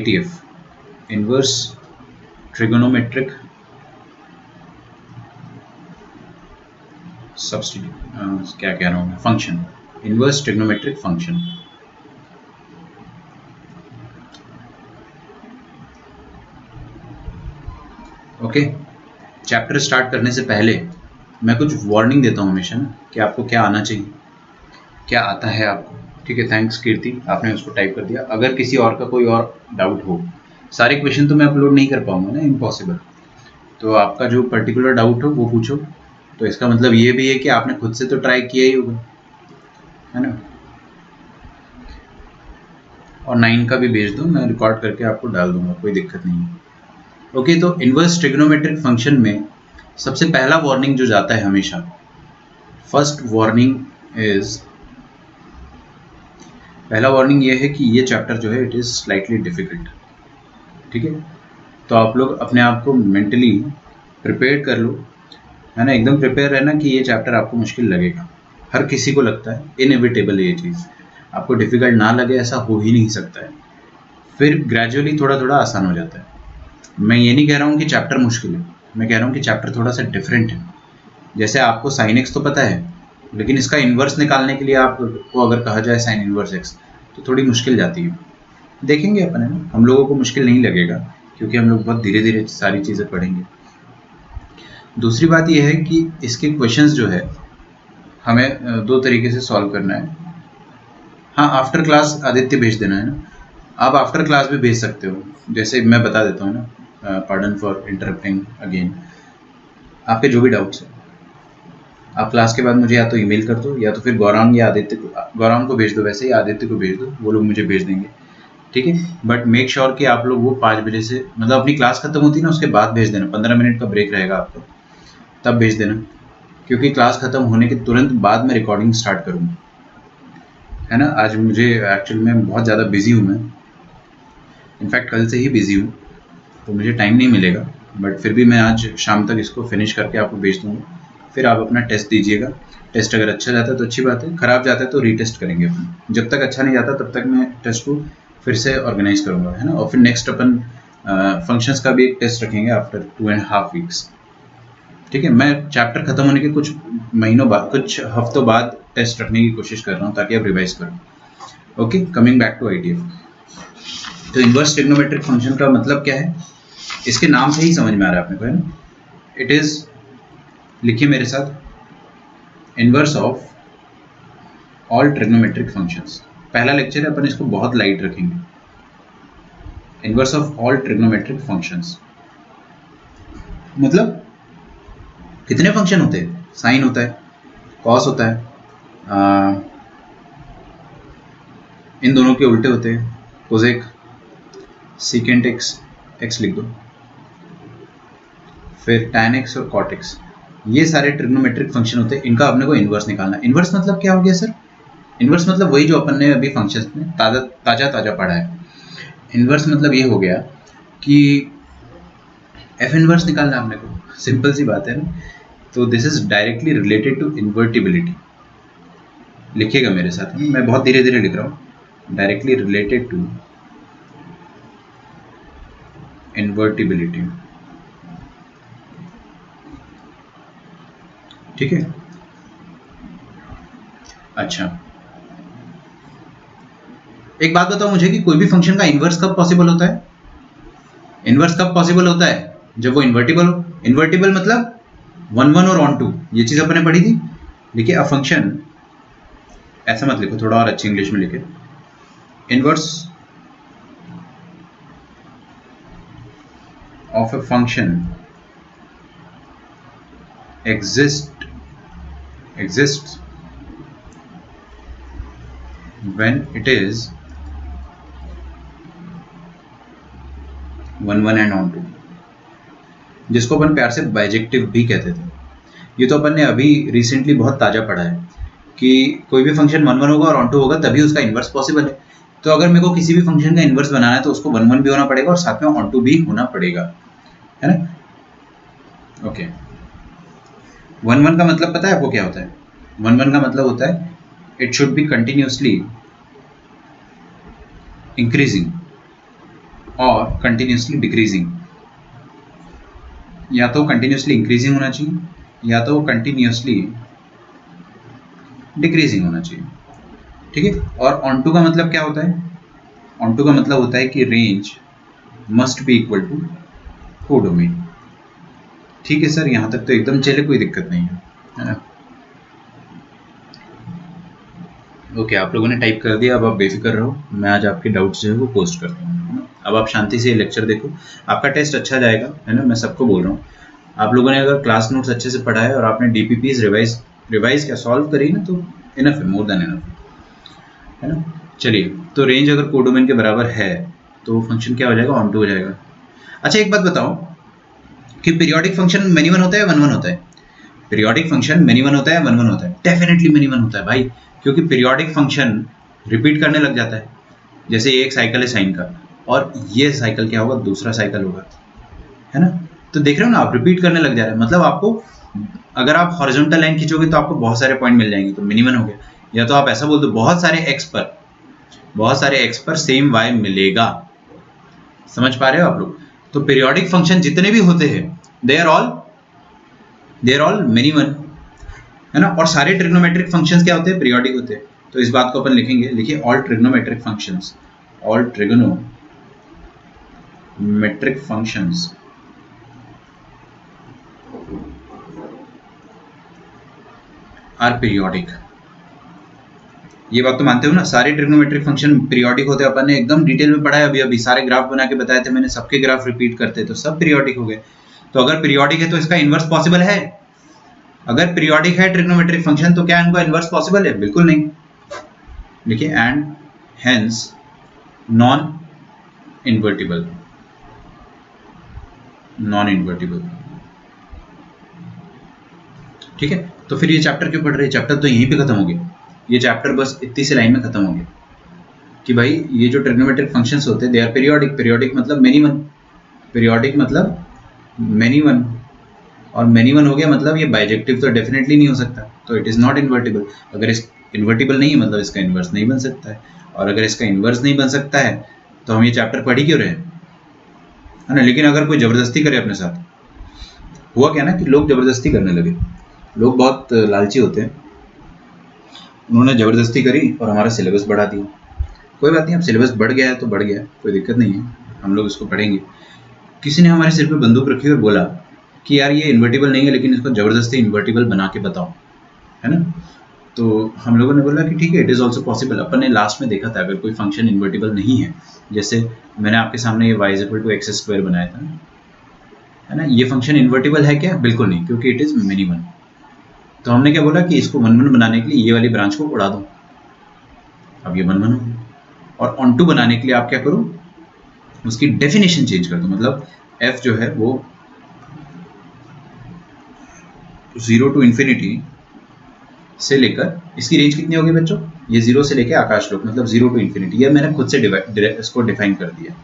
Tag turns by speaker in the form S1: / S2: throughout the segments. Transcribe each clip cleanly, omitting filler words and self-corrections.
S1: ITF, inverse trigonometric substitute, क्या कह रहा हूँ मैं, function, inverse trigonometric function. Okay, chapter start करने से पहले मैं कुछ वार्निंग देता हूँ हमेशा ना, कि आपको क्या आना चाहिए, क्या आता है आपको। ठीक है, थैंक्स कीर्ति, आपने उसको टाइप कर दिया। अगर किसी और का कोई और डाउट हो, सारे क्वेश्चन तो मैं अपलोड नहीं कर पाऊंगा ना, इम्पॉसिबल। तो आपका जो पर्टिकुलर डाउट हो वो पूछो। तो इसका मतलब ये भी है कि आपने खुद से तो ट्राई किया ही होगा, है ना। और 9 का भी भेज दो, मैं रिकॉर्ड करके आपको डाल दूंगा, कोई दिक्कत नहीं है। ओके, तो इनवर्स ट्रिग्नोमेट्रिक फंक्शन में सबसे पहला वार्निंग जो जाता है हमेशा, फर्स्ट वार्निंग इज, पहला वार्निंग ये है कि ये चैप्टर जो है इट इज़ स्लाइटली डिफिकल्ट। ठीक है, तो आप लोग अपने आप को मेंटली प्रिपेयर कर लो, है ना। एकदम प्रिपेयर रहना कि ये चैप्टर आपको मुश्किल लगेगा, हर किसी को लगता है, इनएविटेबल है ये चीज़। आपको डिफ़िकल्ट ना लगे ऐसा हो ही नहीं सकता है, फिर ग्रेजुअली थोड़ा थोड़ा आसान हो जाता है। मैं ये नहीं कह रहा हूँ कि चैप्टर मुश्किल है, मैं कह रहा हूँ कि चैप्टर थोड़ा सा डिफरेंट है। जैसे आपको साइन एक्स तो पता है, लेकिन इसका इन्वर्स निकालने के लिए आपको अगर कहा जाए साइन इन्वर्स एक्स, तो थोड़ी मुश्किल जाती है। देखेंगे अपन, है ना, हम लोगों को मुश्किल नहीं लगेगा, क्योंकि हम लोग बहुत धीरे धीरे सारी चीज़ें पढ़ेंगे। दूसरी बात यह है कि इसके क्वेश्चंस जो है हमें दो तरीके से सॉल्व करना है। हाँ, आफ्टर क्लास आदित्य भेज देना, है ना। आप आफ्टर क्लास भी भेज सकते हो, जैसे मैं बता देता हूँ ना, पार्डन फॉर इंटरप्टिंग अगेन। आपके जो भी डाउट्स हैं आप क्लास के बाद मुझे या तो ईमेल कर दो, या तो फिर गौरांग या आदित्य को, गौरांग को भेज दो, वैसे ही आदित्य को भेज दो, वो लोग मुझे भेज देंगे। ठीक है, बट मेक श्योर कि आप लोग वो 5 बजे से, मतलब अपनी क्लास खत्म होती है ना उसके बाद भेज देना, 15 मिनट का ब्रेक रहेगा आपका, तब भेज देना, क्योंकि क्लास खत्म होने के तुरंत बाद में रिकॉर्डिंग स्टार्ट करूँगा, है ना। आज मुझे एक्चुअल में बहुत ज़्यादा बिजी हूँ मैं, इनफैक्ट कल से ही बिजी हूँ, तो मुझे टाइम नहीं मिलेगा, बट फिर भी मैं आज शाम तक इसको फिनिश करके आपको भेज दूँगा। फिर आप अपना टेस्ट दीजिएगा। टेस्ट अगर अच्छा जाता है तो अच्छी बात है, ख़राब जाता है तो रीटेस्ट करेंगे अपन। जब तक अच्छा नहीं जाता तब तक मैं टेस्ट को फिर से ऑर्गेनाइज करूँगा, है ना। और फिर नेक्स्ट अपन फंक्शंस का भी एक टेस्ट रखेंगे आफ्टर 2.5 वीक्स। ठीक है, मैं चैप्टर खत्म होने के कुछ महीनों बाद, कुछ हफ्तों बाद टेस्ट रखने की कोशिश कर रहा हूँ, ताकि आप रिवाइज करो। Okay, coming back to ITF. तो इनवर्स ट्रिग्नोमेट्रिक फंक्शन का मतलब क्या है, इसके नाम से ही समझ में आ रहा है अपने को, है ना। इट इज, लिखिए मेरे साथ, inverse of all trigonometric functions. पहला लेक्चर है, अपन इसको बहुत लाइट रखेंगे। Inverse of all trigonometric functions मतलब कितने फंक्शन होते हैं, साइन होता है, कॉस होता है, इन दोनों के उल्टे होते हैं, कोसेक, सीकेंट एक्स, एक्स लिख दो, फिर tan एक्स और cot एक्स, ये सारे ट्रिग्नोमेट्रिक फंक्शन होते हैं, इनका अपने को इन्वर्स निकालना है। इन्वर्स मतलब क्या हो गया सर, इन्वर्स मतलब वही जो अपन ने अभी फंक्शंस में ताजा पढ़ा है। इन्वर्स मतलब ये हो गया कि एफ इन्वर्स निकालना है अपने को, सिंपल सी बात है ना। तो this is directly related to invertibility. लिखिएगा मेरे साथ, मैं बहुत धीरे धीरे लिख रहा हूँ। Directly related to invertibility. ठीक है, अच्छा एक बात बताओ मुझे कि कोई भी फंक्शन का इन्वर्स कब पॉसिबल होता है, इन्वर्स कब पॉसिबल होता है, जब वो इन्वर्टिबल हो। इन्वर्टिबल मतलब 1 1 और ऑन 2, ये चीज अपने पढ़ी थी। देखिए अ फंक्शन, ऐसा मत लिखो, थोड़ा और अच्छी इंग्लिश में लिखे, inverse of a function exists when it is 1 1 and on 2, जिसको अपन प्यार से बाइजेक्टिव भी कहते थे। ये तो अपन ने अभी रिसेंटली बहुत ताजा पढ़ा है कि कोई भी फंक्शन 1 1 होगा और ऑन 2 होगा तभी उसका इन्वर्स पॉसिबल है। तो अगर मेरे को किसी भी फंक्शन का इन्वर्स बनाना है तो उसको 1 1 भी होना पड़ेगा और साथ में ऑन 2 भी होना पड़ेगा, है ना। ओके, 1 1 का मतलब पता है आपको क्या होता है, 1 1 का मतलब होता है it should be continuously increasing और कंटिन्यूसली डिक्रीजिंग। या तो कंटिन्यूसली इंक्रीजिंग होना चाहिए या तो कंटिन्यूसली डिक्रीजिंग होना चाहिए। ठीक है। और ऑन टू का मतलब क्या होता है? ऑन टू का मतलब होता है कि range must be equal to codomain. ठीक है सर, यहाँ तक तो एकदम चले, कोई दिक्कत नहीं है ना? ओके, आप लोगों ने टाइप कर दिया, अब आप बेफिक्र रहो, मैं आज आपके डाउट्स जो है वो पोस्ट करता हूँ, है ना? अब आप शांति से ये लेक्चर देखो, आपका टेस्ट अच्छा जाएगा, है ना? मैं सबको बोल रहा हूँ, आप लोगों ने अगर क्लास नोट्स अच्छे से पढ़ा है और आपने डीपीपीज रिवाइज क्या सॉल्व करी ना, तो इनफ है, मोर देन इनफ, है ना? चलिए, तो रेंज अगर कोडोमेन के बराबर है तो फंक्शन क्या हो जाएगा? ऑन टू हो जाएगा। अच्छा, एक बात बताओ कि पीरियोडिक फंक्शन मेनी वन होता है या वन वन होता है? पीरियोडिक फंक्शन मेनी वन होता है, वन वन होता है? डेफिनेटली मेनी वन होता है भाई, क्योंकि पीरियोडिक फंक्शन रिपीट करने लग जाता है। जैसे एक साइकिल है साइन का, और ये साइकिल क्या होगा? दूसरा साइकिल होगा, है ना? तो देख रहे हो ना, आप रिपीट करने लग जा रहे हैं, मतलब आपको अगर आप हॉरिजॉन्टल लाइन खींचोगे तो आपको बहुत सारे पॉइंट मिल जाएंगे, तो मिनी वन हो गया। या तो आप ऐसा बोल दो, बहुत सारे एक्स पर सेम वाई मिलेगा। समझ पा रहे हो आप लोग? तो पीरियोडिक फंक्शन जितने भी होते हैं, they are all many one, है ना? और सारे ट्रिग्नोमेट्रिक फंक्शंस क्या होते हैं? पीरियोडिक होते हैं। तो इस बात को अपन लिखेंगे, लिखिए all trigonometric functions, all trigonometric functions are periodic. ये बात तो मानते हो ना? सारे ट्रिग्नोमेट्रिक फंक्शन पीरियोडिक होते हैं, अपन ने एकदम डिटेल में पढ़ा है, अभी सारे ग्राफ बना के बताए थे मैंने, सबके ग्राफ रिपीट करते तो सब पीरियोडिक हो गए। तो अगर पीरियोडिक है तो इसका इन्वर्स पॉसिबल है? अगर पीरियोडिक है ट्रिग्नोमेट्रिक फंक्शन तो क्या इनका इन्वर्स पॉसिबल है? बिल्कुल नहीं। देखिए, and hence non invertible, non invertible. ठीक है, तो फिर ये चैप्टर क्यों पढ़ रहे हैं? चैप्टर तो यहीं पे खत्म हो गया। ये चैप्टर बस इतनी सी लाइन में खत्म हो गया कि भाई ये जो ट्रिग्नोमेट्रिक फंक्शंस होते हैं दे आर पीरियोडिक। पीरियोडिक मतलब मेनी वन, पीरियोडिक मतलब मेनी वन, और मेनी वन हो गया मतलब ये बाइजेक्टिव तो डेफिनेटली नहीं हो सकता, तो इट इज़ नॉट इन्वर्टिबल। अगर इस इन्वर्टिबल नहीं है मतलब इसका इन्वर्स नहीं बन सकता है, और अगर इसका इन्वर्स नहीं बन सकता है तो हम ये चैप्टर पढ़ ही क्यों रहे हैं, है ना? लेकिन अगर कोई ज़बरदस्ती करे अपने साथ, हुआ क्या ना कि लोग ज़बरदस्ती करने लगे, लोग बहुत लालची होते हैं, उन्होंने ज़बरदस्ती करी और हमारा सिलेबस बढ़ा दिया। कोई बात नहीं, अब सिलेबस बढ़ गया है तो बढ़ गया, कोई दिक्कत नहीं है, हम लोग इसको पढ़ेंगे। किसी ने हमारे सिर पे बंदूक रखी और बोला कि यार ये इन्वर्टिबल नहीं है लेकिन इसको ज़बरदस्ती इन्वर्टिबल बना के बताओ, है ना? तो हम लोगों ने बोला कि ठीक है, इट इज़ ऑल्सो पॉसिबल। अपन ने लास्ट में देखा था अगर कोई फंक्शन इन्वर्टिबल नहीं है, जैसे मैंने आपके सामने ये y = x² बनाया था, है ना? ये फंक्शन इन्वर्टिबल है क्या? बिल्कुल नहीं, क्योंकि इट इज़ मिनी वन। तो हमने क्या बोला कि इसको वन वन बनाने के लिए ये वाली ब्रांच को उड़ा दो, अब ये वन वन हो। और ऑन टू बनाने के लिए आप क्या करो, उसकी डेफिनेशन चेंज कर दो, मतलब f जो है वो 0 टू इन्फिनिटी से लेकर, इसकी रेंज कितनी होगी बच्चों? ये 0 से लेकर आकाश लोक, मतलब 0 टू इन्फिनिटी। ये मैंने खुद से इसको डिफाइन कर दिया,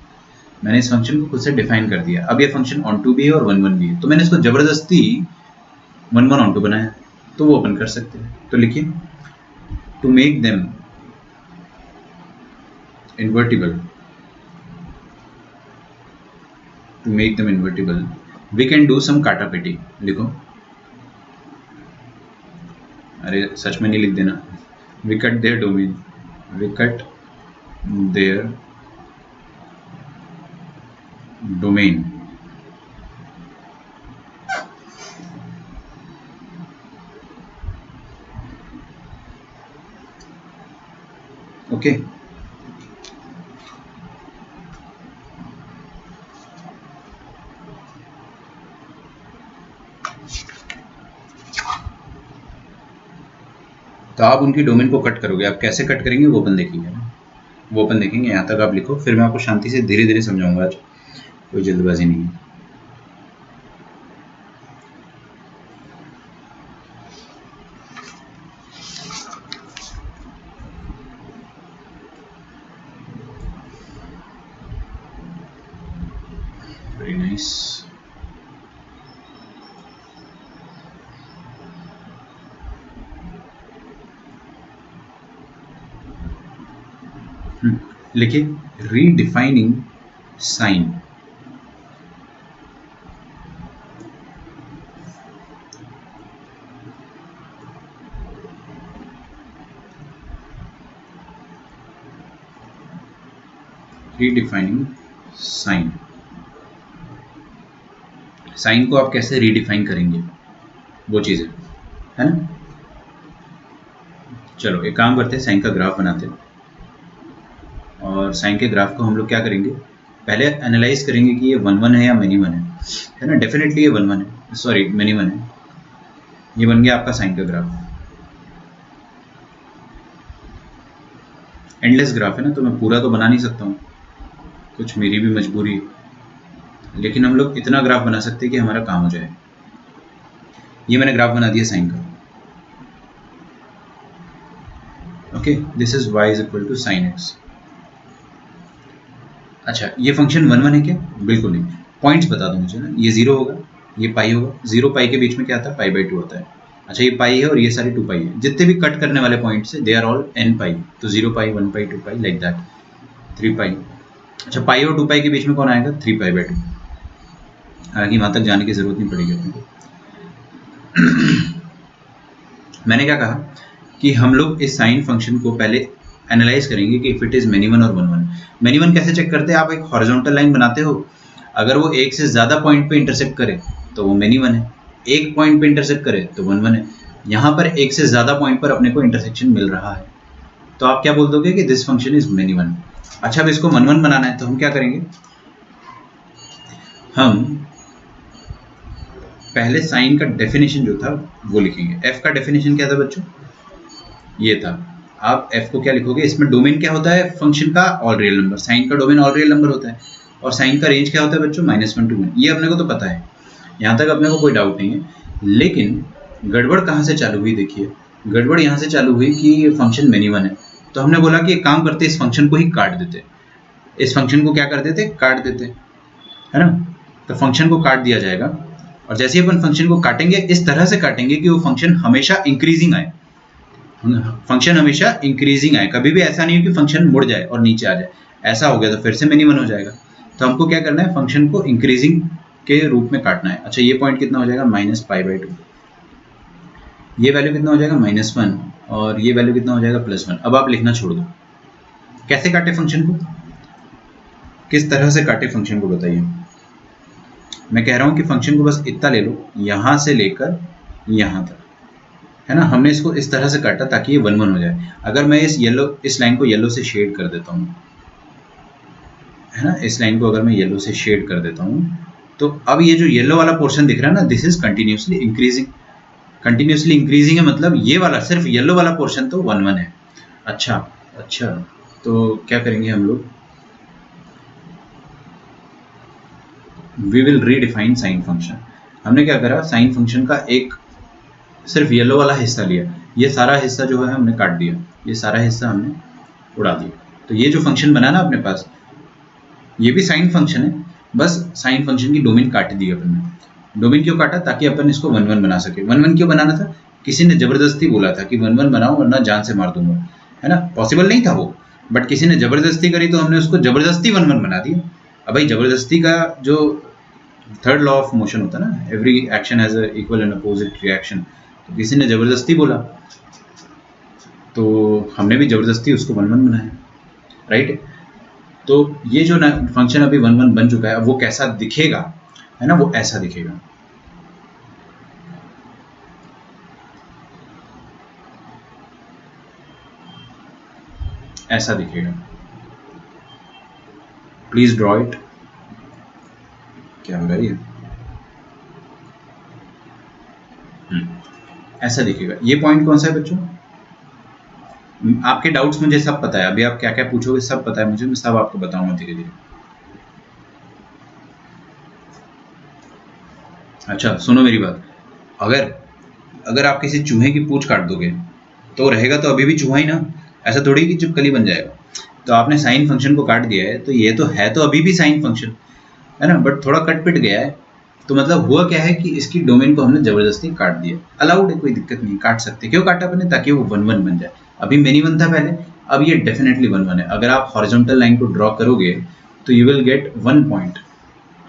S1: मैंने इस फंक्शन को खुद से डिफाइन कर दिया। अब ये फंक्शन ऑन टू भी है और वन वन भी है, तो मैंने इसको जबरदस्ती वन वन ऑन टू बनाया, तो वो ओपन कर सकते हैं। तो लिखिए, to make them invertible, to make them invertible we can do some काटापेटी। लिखो, अरे सच में नहीं लिख देना, we cut their domain, we cut their domain, okay. तो आप उनकी डोमेन को कट करोगे, आप कैसे कट करेंगे वो अपन देखेंगे, वो अपन देखेंगे। यहाँ तक आप लिखो, फिर मैं आपको शांति से धीरे धीरे समझाऊंगा, आज कोई जल्दबाजी नहीं है। Very nice. लिखिए, redefining sine. Redefining sine. Sine को आप कैसे रीडिफाइन करेंगे, वो चीज़ है ना। चलो एक काम करते हैं, साइन का ग्राफ बनाते हैं। और साइन के ग्राफ को हम लोग क्या करेंगे, पहले एनालाइज करेंगे कि ये 1 1 है या मिनी 1 है ना। डेफिनेटली ये 1 1 है, सॉरी मिनी 1 है। ये बन गया आपका साइन का ग्राफ। एंडलेस ग्राफ है ना, तो मैं पूरा तो बना नहीं सकता हूँ, कुछ मेरी भी मजबूरी है, लेकिन हम लोग इतना ग्राफ बना सकते हैं कि हमारा काम हो जाए। ये मैंने ग्राफ बना दिया साइन का। Okay, this is y is equal to sine x. अच्छा, ये फंक्शन 1 1 है क्या? बिल्कुल नहीं। पॉइंट्स बता दो मुझे ना, ये 0 होगा, ये पाई होगा, 0 पाई के बीच में क्या आता है, पाई/2 होता है। अच्छा, ये पाई है और ये सारी 2 पाई है। जितने भी कट करने वाले पॉइंट्स है दे आर ऑल n पाई, तो 0 पाई, 1 पाई, 2 पाई, लाइक दैट, 3 पाई। अच्छा, पाई और 2 पाई के बीच में कौन आएगा, 3 पाई/2। हालांकि वहां तक जाने की जरूरत नहीं पड़ेगी अपने को। मैंने क्या कहा कि हम लोग इस साइन फंक्शन को पहले एनालाइज करेंगे कि इफ इट इज मिनी 1 और 1 1। मिनी 1 कैसे चेक करते हैं, आप एक हॉरिजॉन्टल लाइन बनाते हो, अगर वो एक से ज़्यादा पॉइंट पे इंटरसेक्ट करे तो वो मिनी 1 है, एक पॉइंट पे इंटरसेक्ट करे तो 1 1 है। यहाँ पर एक से ज़्यादा पॉइंट पर अपने को इंटरसेक्शन मिल रहा है, तो आप क्या बोल दोगे कि दिस फंक्शन इज मिनी 1। अच्छा, अब इसको 1 1 बनाना है तो हम क्या करेंगे, हम पहले साइन का डेफिनेशन जो था वो लिखेंगे। एफ का डेफिनेशन क्या था बच्चों, ये था। आप एफ को क्या लिखोगे, इसमें डोमेन क्या होता है फंक्शन का, ऑल रियल नंबर। साइन का डोमेन ऑल रियल नंबर होता है, और साइन का रेंज क्या होता है बच्चों, -1 to 1। ये अपने को तो पता है, यहाँ तक अपने को कोई डाउट नहीं है। लेकिन गड़बड़ कहाँ से चालू हुई, देखिए गड़बड़ यहाँ से चालू हुई कि ये फंक्शन मिनी 1 है, तो हमने बोला कि एक काम करते, इस फंक्शन को ही काट देते। इस फंक्शन को क्या कर देते, काट देते, है ना। तो फंक्शन को काट दिया जाएगा, और जैसे ही अपन फंक्शन को काटेंगे इस तरह से काटेंगे कि वो फंक्शन हमेशा इंक्रीजिंग आए। फंक्शन हमेशा इंक्रीजिंग आए, कभी भी ऐसा नहीं हो कि फंक्शन मुड़ जाए और नीचे आ जाए। ऐसा हो गया तो फिर से मिनी 1 हो जाएगा। तो हमको क्या करना है, फंक्शन को इंक्रीजिंग के रूप में काटना है। अच्छा, ये पॉइंट कितना हो जाएगा, -π/2। ये वैल्यू कितना हो जाएगा, -1, और ये वैल्यू कितना हो जाएगा, +1। अब आप लिखना छोड़ दो। कैसे काटे फंक्शन को, किस तरह से काटे फंक्शन को बताइए। मैं कह रहा हूं कि फंक्शन को बस इतना ले लो, यहां से लेकर यहां तक, है ना। हमने इसको इस तरह से काटा ताकि ये 1 1 हो जाए। अगर मैं इस लाइन को येलो से शेड कर देता हूँ, है ना, इस लाइन को अगर मैं येलो से शेड कर देता हूँ, तो अब ये जो येलो वाला पोर्शन दिख रहा है ना, this is continuously increasing. Continuously increasing है मतलब ये वाला, सिर्फ येलो वाला पोर्शन तो 1 1 है। अच्छा, तो क्या करेंगे हम लोग, we will redefine sine function. हमने क्या करा, साइन फंक्शन का एक सिर्फ येलो वाला हिस्सा लिया, ये सारा हिस्सा जो है हमने काट दिया, ये सारा हिस्सा हमने उड़ा दिया। तो ये जो फंक्शन बना ना अपने पास, ये भी साइन फंक्शन है, बस साइन फंक्शन की डोमेन काट दी अपन ने। डोमेन क्यों काटा, ताकि अपन इसको 1 1 बना सके। 1 1 क्यों बनाना था, किसी ने जबरदस्ती बोला था कि 1 1 बनाओ वरना जान से मार दूंगा, है ना। पॉसिबल नहीं था वो, बट किसी ने जबरदस्ती करी तो हमने उसको जबरदस्ती 1 1 बना दिया। अब भाई जबरदस्ती का जो थर्ड लॉ ऑफ मोशन होता है ना, every action has a equal and opposite reaction. तो किसी ने जबरदस्ती बोला तो हमने भी जबरदस्ती उसको 1 1 बनाया, राइट। तो ये जो फंक्शन अभी 1 1 बन चुका है, अब वो कैसा दिखेगा, है ना, वो ऐसा दिखेगा। ऐसा दिखेगा, प्लीज ड्रॉ इट। क्या हो रहा है ये, ऐसा दिखेगा। ये पॉइंट कौन सा है बच्चों, आपके डाउट्स मुझे सब पता है, अभी आप क्या क्या पूछोगे सब पता है मुझे, मैं सब आपको बताऊंगा धीरे धीरे। अच्छा सुनो मेरी बात, अगर आप किसी चूहे की पूंछ काट दोगे तो रहेगा तो अभी भी चूहा ही ना, ऐसा थोड़ी कि चिपकली बन जाएगा। तो आपने साइन फंक्शन को काट दिया है, तो ये तो है तो अभी भी साइन फंक्शन, है ना, बट थोड़ा कट पिट गया है। तो मतलब हुआ क्या है कि इसकी डोमेन को हमने जबरदस्ती काट दिया। अलाउड है, कोई दिक्कत नहीं, काट सकते। क्यों काटा अपने, ताकि वो 1 1 बन जाए। अभी मिनी 1 था पहले, अब ये डेफिनेटली 1 1 है। अगर आप हॉरिजॉन्टल लाइन को ड्रॉ करोगे तो यू विल गेट 1 पॉइंट।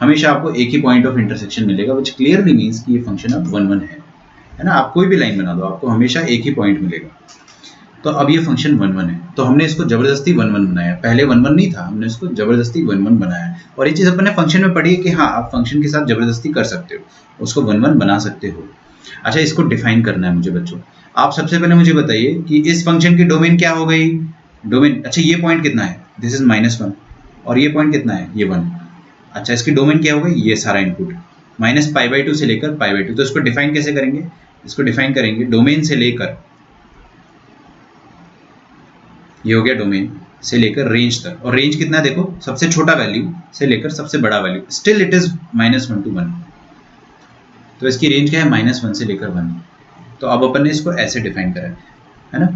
S1: हमेशा आपको एक ही पॉइंट ऑफ इंटरसेक्शन मिलेगा, विच क्लियरली मीन्स कि ये फंक्शन अब 1 1 है ना। आप कोई भी लाइन बना दो, आपको हमेशा एक ही पॉइंट मिलेगा। तो अब ये फंक्शन 1 1 है, तो हमने इसको जबरदस्ती 1 1 बनाया। पहले 1 1 नहीं था, हमने इसको जबरदस्ती 1 1 बनाया। और ये चीज़ अपने फंक्शन में पढ़ी है कि हाँ, आप फंक्शन के साथ जबरदस्ती कर सकते हो, उसको 1 1 बना सकते हो। अच्छा, इसको डिफाइन करना है मुझे बच्चों। आप सबसे पहले मुझे बताइए कि इस फंक्शन की डोमेन क्या हो गई। डोमेन, अच्छा ये पॉइंट कितना है, दिस इज -1, और ये पॉइंट कितना है, ये 1। अच्छा, इसकी डोमेन क्या हो गई, ये सारा इनपुट -π/2 से लेकर π/2। तो इसको डिफाइन कैसे करेंगे, इसको डिफाइन करेंगे डोमेन से लेकर, ये हो गया डोमेन से लेकर रेंज तक। और रेंज कितना है देखो, सबसे छोटा वैल्यू से लेकर सबसे बड़ा value, still it is -1 to 1। तो इसकी रेंज क्या है, -1 से लेकर 1। तो अब अपन ने इसको ऐसे डिफाइन करा है ना।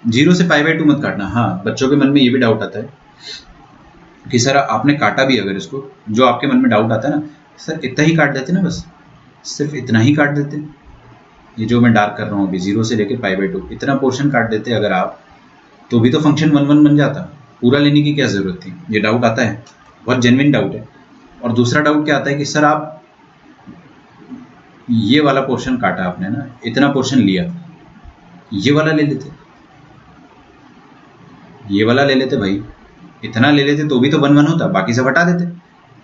S1: 0 से π/2 मत काटना। हाँ, बच्चों के मन में ये भी डाउट आता है कि सर आपने काटा भी अगर इसको, जो आपके मन में डाउट आता है ना, सर इतना ही काट देते ना, बस सिर्फ इतना ही काट देते। ये जो मैं डार्क कर रहा हूँ अभी, 0 से लेकर π/2 इतना पोर्शन काट देते अगर आप, तो भी तो फंक्शन 1 1 बन जाता। पूरा लेने की क्या ज़रूरत थी। ये डाउट आता है, बहुत जेन्युइन डाउट है। और दूसरा डाउट क्या आता है कि सर आप ये वाला पोर्शन काटा आपने ना, इतना पोर्शन लिया, ये वाला ले लेते, ये वाला ले लेते भाई, इतना ले लेते तो भी तो 1 1 होता, बाकी सब हटा देते,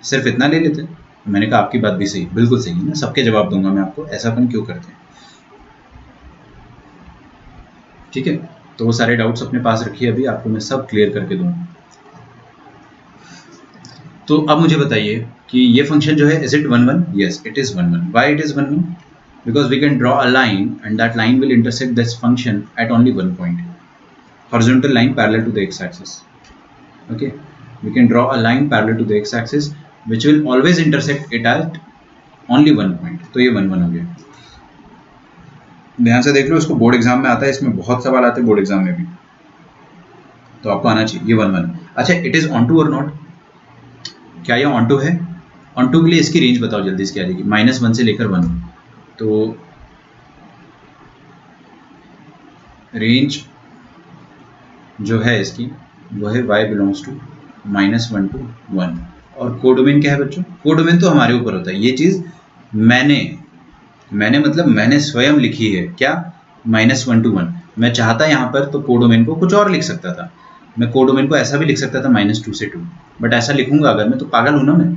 S1: सिर्फ इतना ले लेते। मैंने कहा आपकी बात भी सही, बिल्कुल सही है ना, सबके जवाब दूंगा मैं आपको, ऐसा अपन क्यों करते हैं। ठीक है, तो वो सारे डाउट्स अपने पास रखिए, अभी आपको मैं सब क्लियर करके दूंगा। तो अब मुझे बताइए कि ये फंक्शन जो है, is it 1 1? Yes, it is 1 1। Why it is 1 1? Because we can draw a line and that line will intersect this function at only 1 point, horizontal line parallel to the x-axis. Okay, we can draw a line parallel to the x-axis which will always intersect it at only 1 point. तो ये 1 1 हो गया। ध्यान से देख लो, इसको board exam में आता है, इसमें बहुत सवाल आते हैं बोर्ड एग्जाम में भी, तो आपको आना चाहिए ये 1 1। अच्छा, इट इज ऑन टू और नॉट, क्या ये ऑन टू है? ऑन टू के लिए इसकी रेंज बताओ जल्दी से, क्या आएगी, -1 से लेकर 1। तो रेंज जो है इसकी वो है y बिलोंग्स टू -1 to 1। और कोडोमेन क्या है बच्चों? कोडोमेन तो हमारे ऊपर होता है, ये चीज़ मैंने मतलब मैंने स्वयं लिखी है, क्या, -1 to 1। मैं चाहता यहाँ पर तो कोडोमेन को कुछ और लिख सकता था, मैं कोडोमेन को ऐसा भी लिख सकता था -2 से 2, बट ऐसा लिखूंगा अगर मैं तो पागल हूँ ना मैं,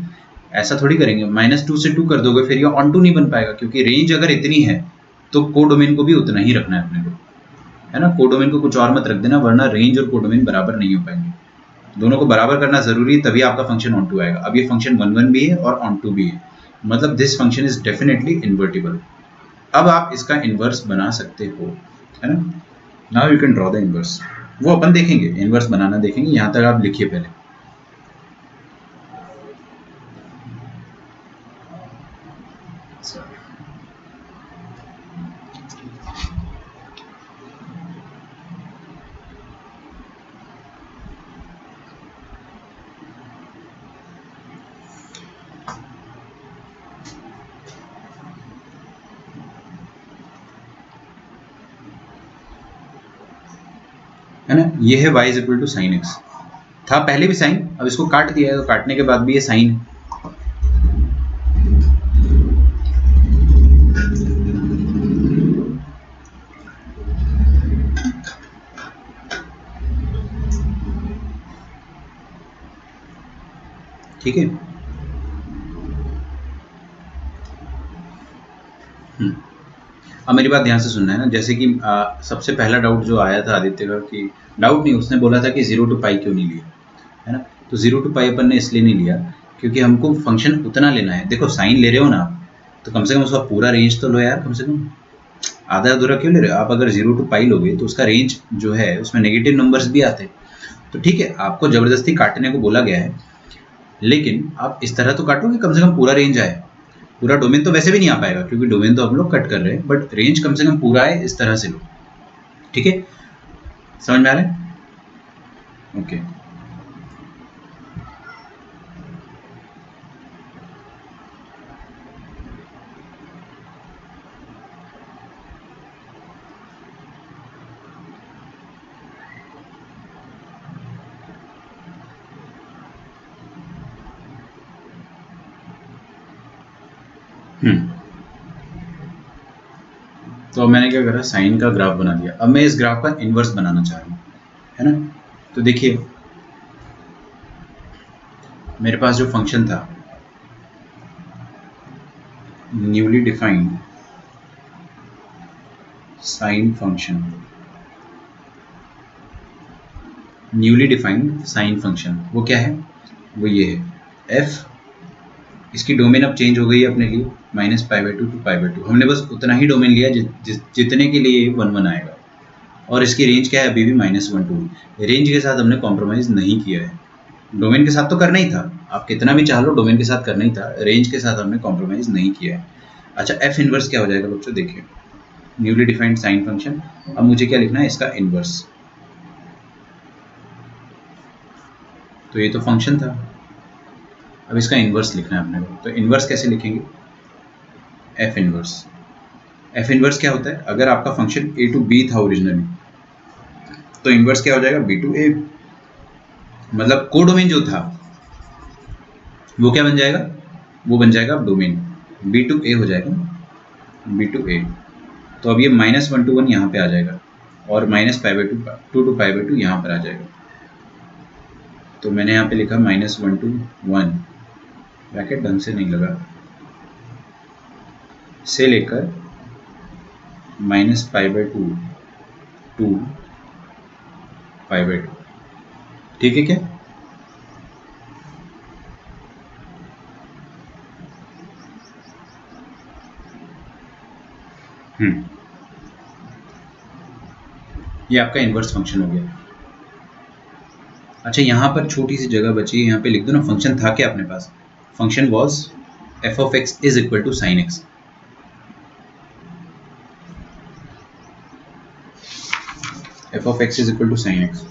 S1: ऐसा थोड़ी करेंगे। -2 से 2 कर दोगे फिर ये ऑन टू नहीं बन पाएगा, क्योंकि रेंज अगर इतनी है तो कोडोमेन को भी उतना ही रखना है अपने को, है ना। कोडोमेन को कुछ और मत रख देना, वरना रेंज और कोडोमेन बराबर नहीं हो पाएंगे। दोनों को बराबर करना जरूरी है, तभी आपका फंक्शन ऑन टू आएगा। अब ये फंक्शन 1 1 भी है और ऑन टू भी है, मतलब this function is definitely invertible. अब आप इसका इन्वर्स बना सकते हो, है ना। Now you can draw the inverse, वो अपन देखेंगे, इन्वर्स बनाना देखेंगे, यहाँ तक आप लिखिए पहले। है ना, ये है y is equal to sine x, था पहले भी साइन, अब इसको काट दिया है तो काटने के बाद भी ये साइन है। ठीक है, अब मेरी बात ध्यान से सुनना है ना। जैसे कि सबसे पहला डाउट जो आया था आदित्य का, कि डाउट नहीं, उसने बोला था कि 0 to π क्यों नहीं लिया, है ना। तो 0 to π अपन ने इसलिए नहीं लिया क्योंकि हमको फंक्शन उतना लेना है। देखो साइन ले रहे हो ना, तो कम से कम उसका पूरा रेंज तो लो यार, कम से कम आधा अधूरा क्यों ले रहे हो आप। अगर 0 to π लोगे तो उसका रेंज जो है उसमें नेगेटिव नंबर्स भी आते हैं। तो ठीक है, आपको ज़बरदस्ती काटने को बोला गया है, लेकिन आप इस तरह तो काटो कि कम से कम पूरा रेंज आए। पूरा डोमेन तो वैसे भी नहीं आ पाएगा क्योंकि डोमेन तो हम लोग कट कर रहे हैं, बट रेंज कम से कम पूरा है, इस तरह से लो। ठीक है, समझ में आ रहा है? ओके, तो अब मैंने क्या करा, साइन का ग्राफ बना दिया। अब मैं इस ग्राफ का इन्वर्स बनाना चाह रहा हूँ, है ना। तो देखिए मेरे पास जो फंक्शन था newly defined sine function, newly defined sine function, वो क्या है, वो ये है एफ। इसकी डोमेन अब चेंज हो गई है अपने लिए -π/2 टू π/2। हमने बस उतना ही डोमेन लिया जितने के लिए 1 1 आएगा, और इसकी रेंज क्या है अभी भी -1 2। रेंज के साथ हमने कॉम्प्रोमाइज़ नहीं किया है। डोमेन के साथ तो करना ही था, आप कितना भी चाह लो डोमेन के साथ करना ही था, रेंज के साथ हमने कॉम्प्रोमाइज़ नहीं किया है। अच्छा, एफ इनवर्स क्या हो जाएगा बच्चों, देखिए न्यूली डिफाइंड साइन फंक्शन। अब मुझे क्या लिखना है, इसका इनवर्स। तो ये तो फंक्शन था, अब इसका इनवर्स लिखना है अपने को। तो इनवर्स कैसे लिखेंगे, एफ इनवर्स। एफ इनवर्स क्या होता है, अगर आपका फंक्शन ए टू बी था ओरिजिनली, तो इनवर्स क्या हो जाएगा, बी टू ए। मतलब कोडोमेन जो था वो क्या बन जाएगा, वो बन जाएगा डोमेन, बी टू ए हो जाएगा, बी टू ए। तो अब ये -1 to 1 यहाँ पे आ जाएगा, और -π/2 2 to π/2 यहाँ पर आ जाएगा। तो मैंने यहाँ पे लिखा -1 to 1, ब्रैकेट ढंग से नहीं लगा, से लेकर -π/2 टू π/2। ठीक है क्या, ये आपका इनवर्स फंक्शन हो गया। अच्छा, यहाँ पर छोटी सी जगह बची है, यहाँ पे लिख दो ना, फंक्शन था क्या अपने पास, function was f(x) is equal to sine x. f(x) is equal to sine x.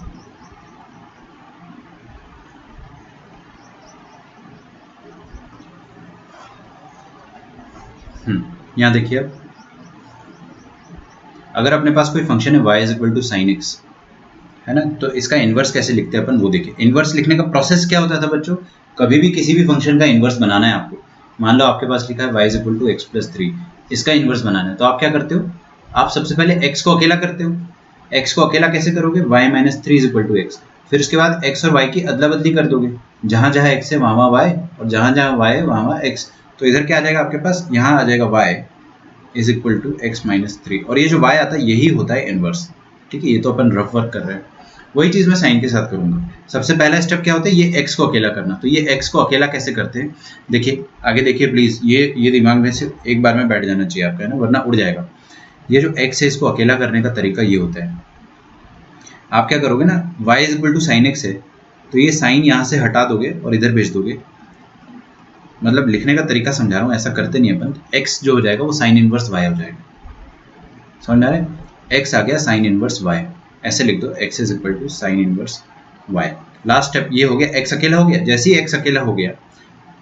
S1: यहाँ देखिए, अब अगर अपने पास कोई फंक्शन है y is equal to sine x, है ना, तो इसका इन्वर्स कैसे लिखते हैं अपन, वो देखिए। इन्वर्स लिखने का प्रोसेस क्या होता था बच्चों, कभी भी किसी भी फंक्शन का इन्वर्स बनाना है आपको, मान लो आपके पास लिखा है y is equal to x plus 3, इसका इन्वर्स बनाना है, तो आप क्या करते हो, आप सबसे पहले x को अकेला करते हो। x को अकेला कैसे करोगे, y minus 3 is equal to x. फिर उसके बाद x और y की अदला बदली कर दोगे, जहां जहां x है वहां वहां y, और जहां जहां y है वहां वहां x। तो इधर क्या आ जाएगा आपके पास, यहाँ आ जाएगा y is equal to x minus 3, और ये जो y आता है यही होता है इनवर्स। ठीक है, ये तो अपन रफ वर्क कर रहे हैं, वही चीज़ मैं साइन के साथ करूंगा। सबसे पहला स्टेप क्या होता है, ये x को अकेला करना। तो ये x को अकेला कैसे करते हैं, देखिए आगे देखिए प्लीज़, ये दिमाग में से एक बार में बैठ जाना चाहिए आपका, है ना, वरना उड़ जाएगा। ये जो x है इसको अकेला करने का तरीका ये होता है, आप क्या करोगे ना, y is equal to sine x है, तो ये साइन यहाँ से हटा दोगे और इधर भेज दोगे। मतलब लिखने का तरीका समझा रहा हूँ, ऐसा करते नहीं अपन। x जो हो जाएगा वो साइन इनवर्स y हो जाएगा, समझ में आ रहा है, x आ गया साइन इनवर्स y, ऐसे लिख दो, x is equal to sine inverse y। Last step ये हो गया, x अकेला हो गया। जैसे ही x अकेला हो गया,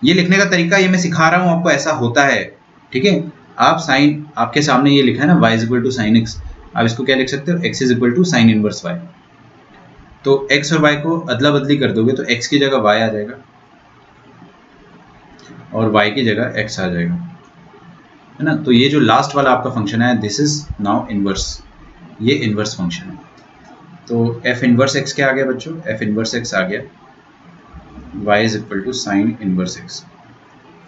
S1: ये लिखने का तरीका ये मैं सिखा रहा हूँ आपको, ऐसा होता है। ठीक है, आप साइन, आपके सामने ये लिखा है ना y is equal to sine x, आप इसको क्या लिख सकते हो, x is equal to sine inverse y। तो x और y को अदला बदली कर दोगे तो x की जगह y आ जाएगा और y की जगह x आ जाएगा, है ना। तो ये जो लास्ट वाला आपका फंक्शन है, दिस इज नाउ इनवर्स, ये इनवर्स फंक्शन है। तो f इनवर्स x क्या आ गया बच्चों, f इनवर्स x आ गया y is equal to sine inverse x।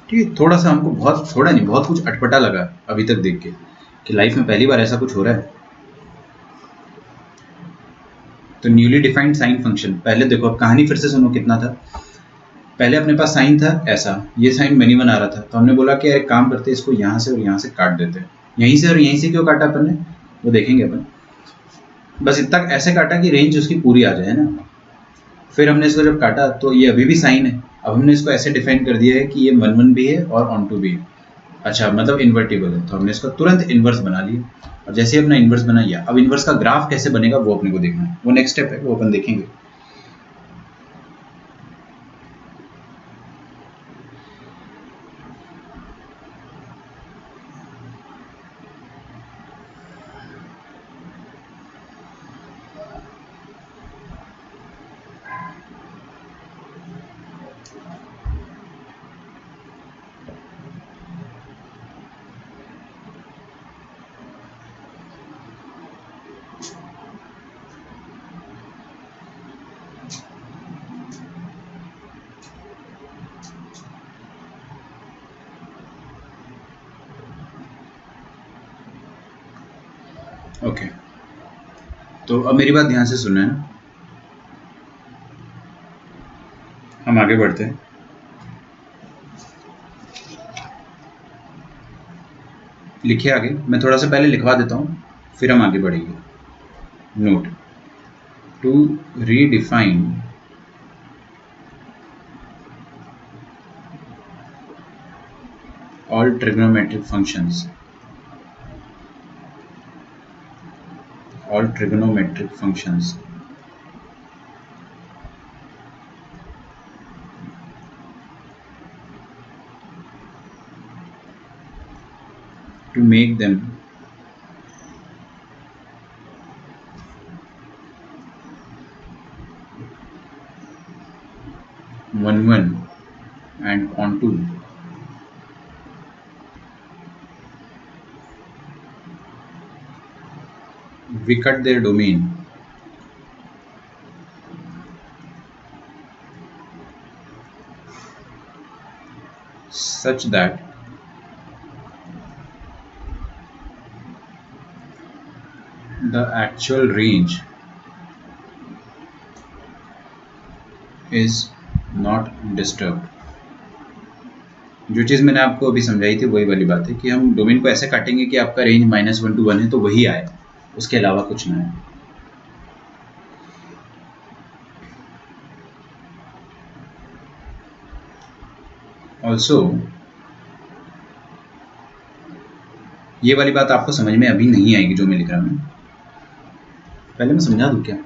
S1: ठीक है, थोड़ा सा हमको, बहुत थोड़ा नहीं, बहुत कुछ अटपटा लगा अभी तक देख के, कि लाइफ में पहली बार ऐसा कुछ हो रहा है। तो न्यूली डिफाइंड साइन फंक्शन, पहले देखो, अब कहानी फिर से सुनो कितना था। पहले अपने पास साइन था ऐसा, ये साइन मिनिमम आ रहा था, तो हमने बोला कि यार एक काम करते हैं, इसको यहाँ से और यहाँ से काट देते हैं। यहीं से और यहीं से क्यों काटा अपन ने, वो देखेंगे अपन। बस इतना ऐसे काटा कि रेंज उसकी पूरी आ जाए, है ना। फिर हमने इसको जब काटा तो ये अभी भी साइन है, अब हमने इसको ऐसे डिफाइन कर दिया है कि ये 1 1 भी है और ऑन टू भी है। अच्छा, मतलब इन्वर्टिबल है, तो हमने इसको तुरंत इन्वर्स बना लिया। और जैसे ही अपना इन्वर्स बना लिया, अब इन्वर्स का ग्राफ कैसे बनेगा वो अपने को देखना है, वो नेक्स्ट स्टेप है, वो अपन देखेंगे। ओके, तो अब मेरी बात ध्यान से सुनना है ना, हम आगे बढ़ते हैं। लिखिए आगे, मैं थोड़ा सा पहले लिखवा देता हूँ, फिर हम आगे बढ़ेंगे। Note: to redefine all trigonometric functions, to make them one and onto we cut their domain such that the actual range is not disturbed। जो चीज़ मैंने आपको अभी समझाई थी वही वाली बात है कि हम डोमेन को ऐसे काटेंगे कि आपका रेंज -1 to 1 है तो वही आए, उसके अलावा कुछ ना है। ऑल्सो ये वाली बात आपको समझ में अभी नहीं आएगी जो मैं लिख रहा हूँ, पहले मैं समझा दूँ क्या?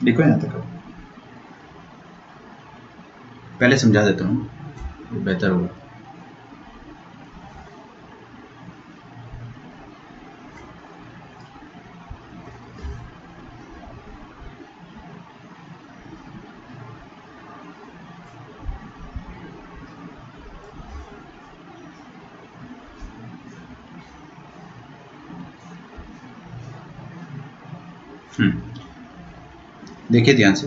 S1: देखो यहाँ तक, पहले समझा देता हूँ, बेहतर होगा। देखिए ध्यान से,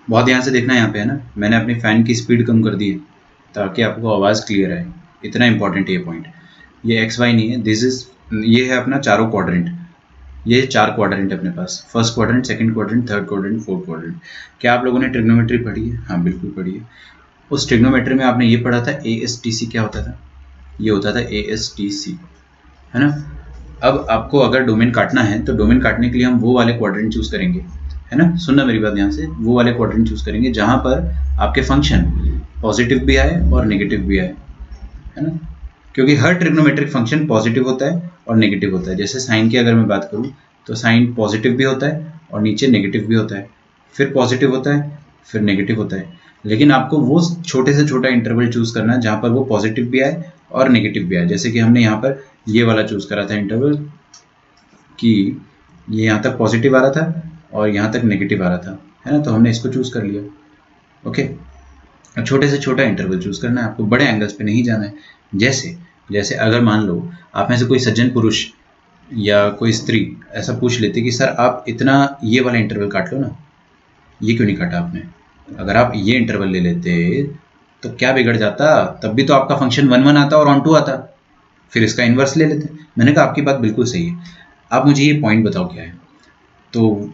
S1: बहुत ध्यान से देखना यहाँ पे है ना, मैंने अपनी फ़ैन की स्पीड कम कर दी है ताकि आपको आवाज़ क्लियर आए, इतना इंपॉर्टेंट ये पॉइंट। ये एक्स वाई नहीं है, दिस इज, ये है अपना चारों क्वाड्रेंट, ये 4 क्वाड्रेंट अपने पास, first quadrant, second quadrant, third quadrant, fourth quadrant. क्या आप लोगों ने ट्रिग्नोमेट्री पढ़ी है? हाँ बिल्कुल पढ़ी है। उस ट्रिग्नोमेट्री में आपने ये पढ़ा था ASTC क्या होता था? ये होता था ASTC, है ना। अब आपको अगर डोमेन काटना है तो डोमेन काटने के लिए हम वो वाले क्वाड्रेंट चूज करेंगे, है ना। सुनना मेरी बात ध्यान से, वो वाले क्वाड्रेंट चूज करेंगे जहां पर आपके फंक्शन पॉजिटिव भी आए और नेगेटिव भी आए, है ना। क्योंकि हर ट्रिग्नोमेट्रिक फंक्शन पॉजिटिव होता है और नेगेटिव होता है। जैसे साइन की अगर मैं बात करूं तो साइन पॉजिटिव भी होता है और नीचे नेगेटिव भी होता है, फिर पॉजिटिव होता है, फिर नेगेटिव होता है। लेकिन आपको वो छोटे से छोटा इंटरवल चूज करना है जहां पर वो पॉजिटिव भी आए और नेगेटिव भी आए। जैसे कि हमने यहाँ पर ये वाला चूज करा था इंटरवल कि ये यहाँ तक पॉजिटिव आ रहा था और यहाँ तक नेगेटिव आ रहा था, है ना। तो हमने इसको चूज कर लिया। ओके, अब छोटे से छोटा इंटरवल चूज करना है आपको, बड़े एंगल्स पे नहीं जाना है। जैसे जैसे अगर मान लो आप में से कोई सज्जन पुरुष या कोई स्त्री ऐसा पूछ लेते कि सर आप इतना ये वाला इंटरवल काट लो ना, ये क्यों नहीं काटा आपने? अगर आप ये इंटरवल ले लेते तो क्या बिगड़ जाता? तब भी तो आपका फंक्शन 1 1 आता और ऑन टू आता, फिर इसका इन्वर्स ले लेते। मैंने कहा आपकी बात बिल्कुल सही है, आप मुझे ये पॉइंट बताओ क्या है। तो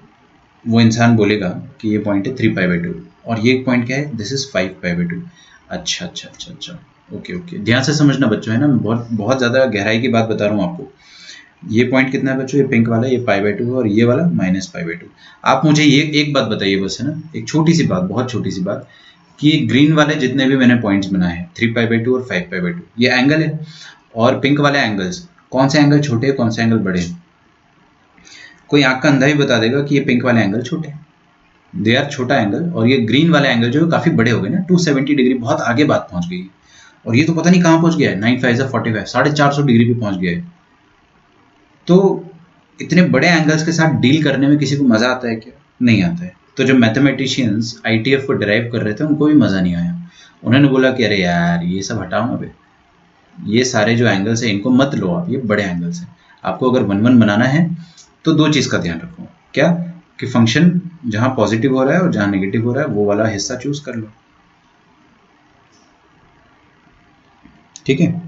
S1: वो इंसान बोलेगा कि ये पॉइंट है 3π/2 और ये पॉइंट क्या है, दिस इज 5π/2। अच्छा अच्छा अच्छा अच्छा, ओके ओके, ध्यान से समझना बच्चों, है ना। मैं बहुत बहुत ज़्यादा गहराई की बात बता रहा हूँ आपको। ये पॉइंट कितना है बच्चों? ये पिंक वाला, ये π/2 और ये वाला -π/2। आप मुझे ये एक बात बताइए बस, है ना, एक छोटी सी बात, बहुत छोटी सी बात, कि ग्रीन वाले जितने भी मैंने पॉइंट्स बनाए हैं 3π/2 और 5π/2 ये एंगल है, और पिंक वाले एंगल्स, कौन से एंगल छोटे हैं कौन से एंगल बड़े हैं? कोई आंख का अंधा भी बता देगा कि ये पिंक वाले एंगल छोटे हैं, दे आर छोटा एंगल, और ये ग्रीन वाले एंगल जो है काफ़ी बड़े हो गए ना, 270 डिग्री, बहुत आगे बात पहुंच गई है। और ये तो पता नहीं कहाँ पहुंच गया है, 9 5 45, 450 डिग्री पे पहुंच गया है। तो इतने बड़े एंगल्स के साथ डील करने में किसी को मज़ा आता है क्या? नहीं आता है। तो जो मैथमेटिशियंस ITF को डिराइव कर रहे थे उनको भी मज़ा नहीं आया। उन्होंने बोला कि अरे यार ये सब हटाओ ना बे, ये सारे जो एंगल्स हैं इनको मत लो आप, ये बड़े एंगल्स हैं। आपको अगर 1 1 बनाना है तो दो चीज़ का ध्यान रखो। क्या? कि फंक्शन जहां पॉजिटिव हो रहा है और जहां नेगेटिव हो रहा है वो वाला हिस्सा चूज कर लो। ठीक है,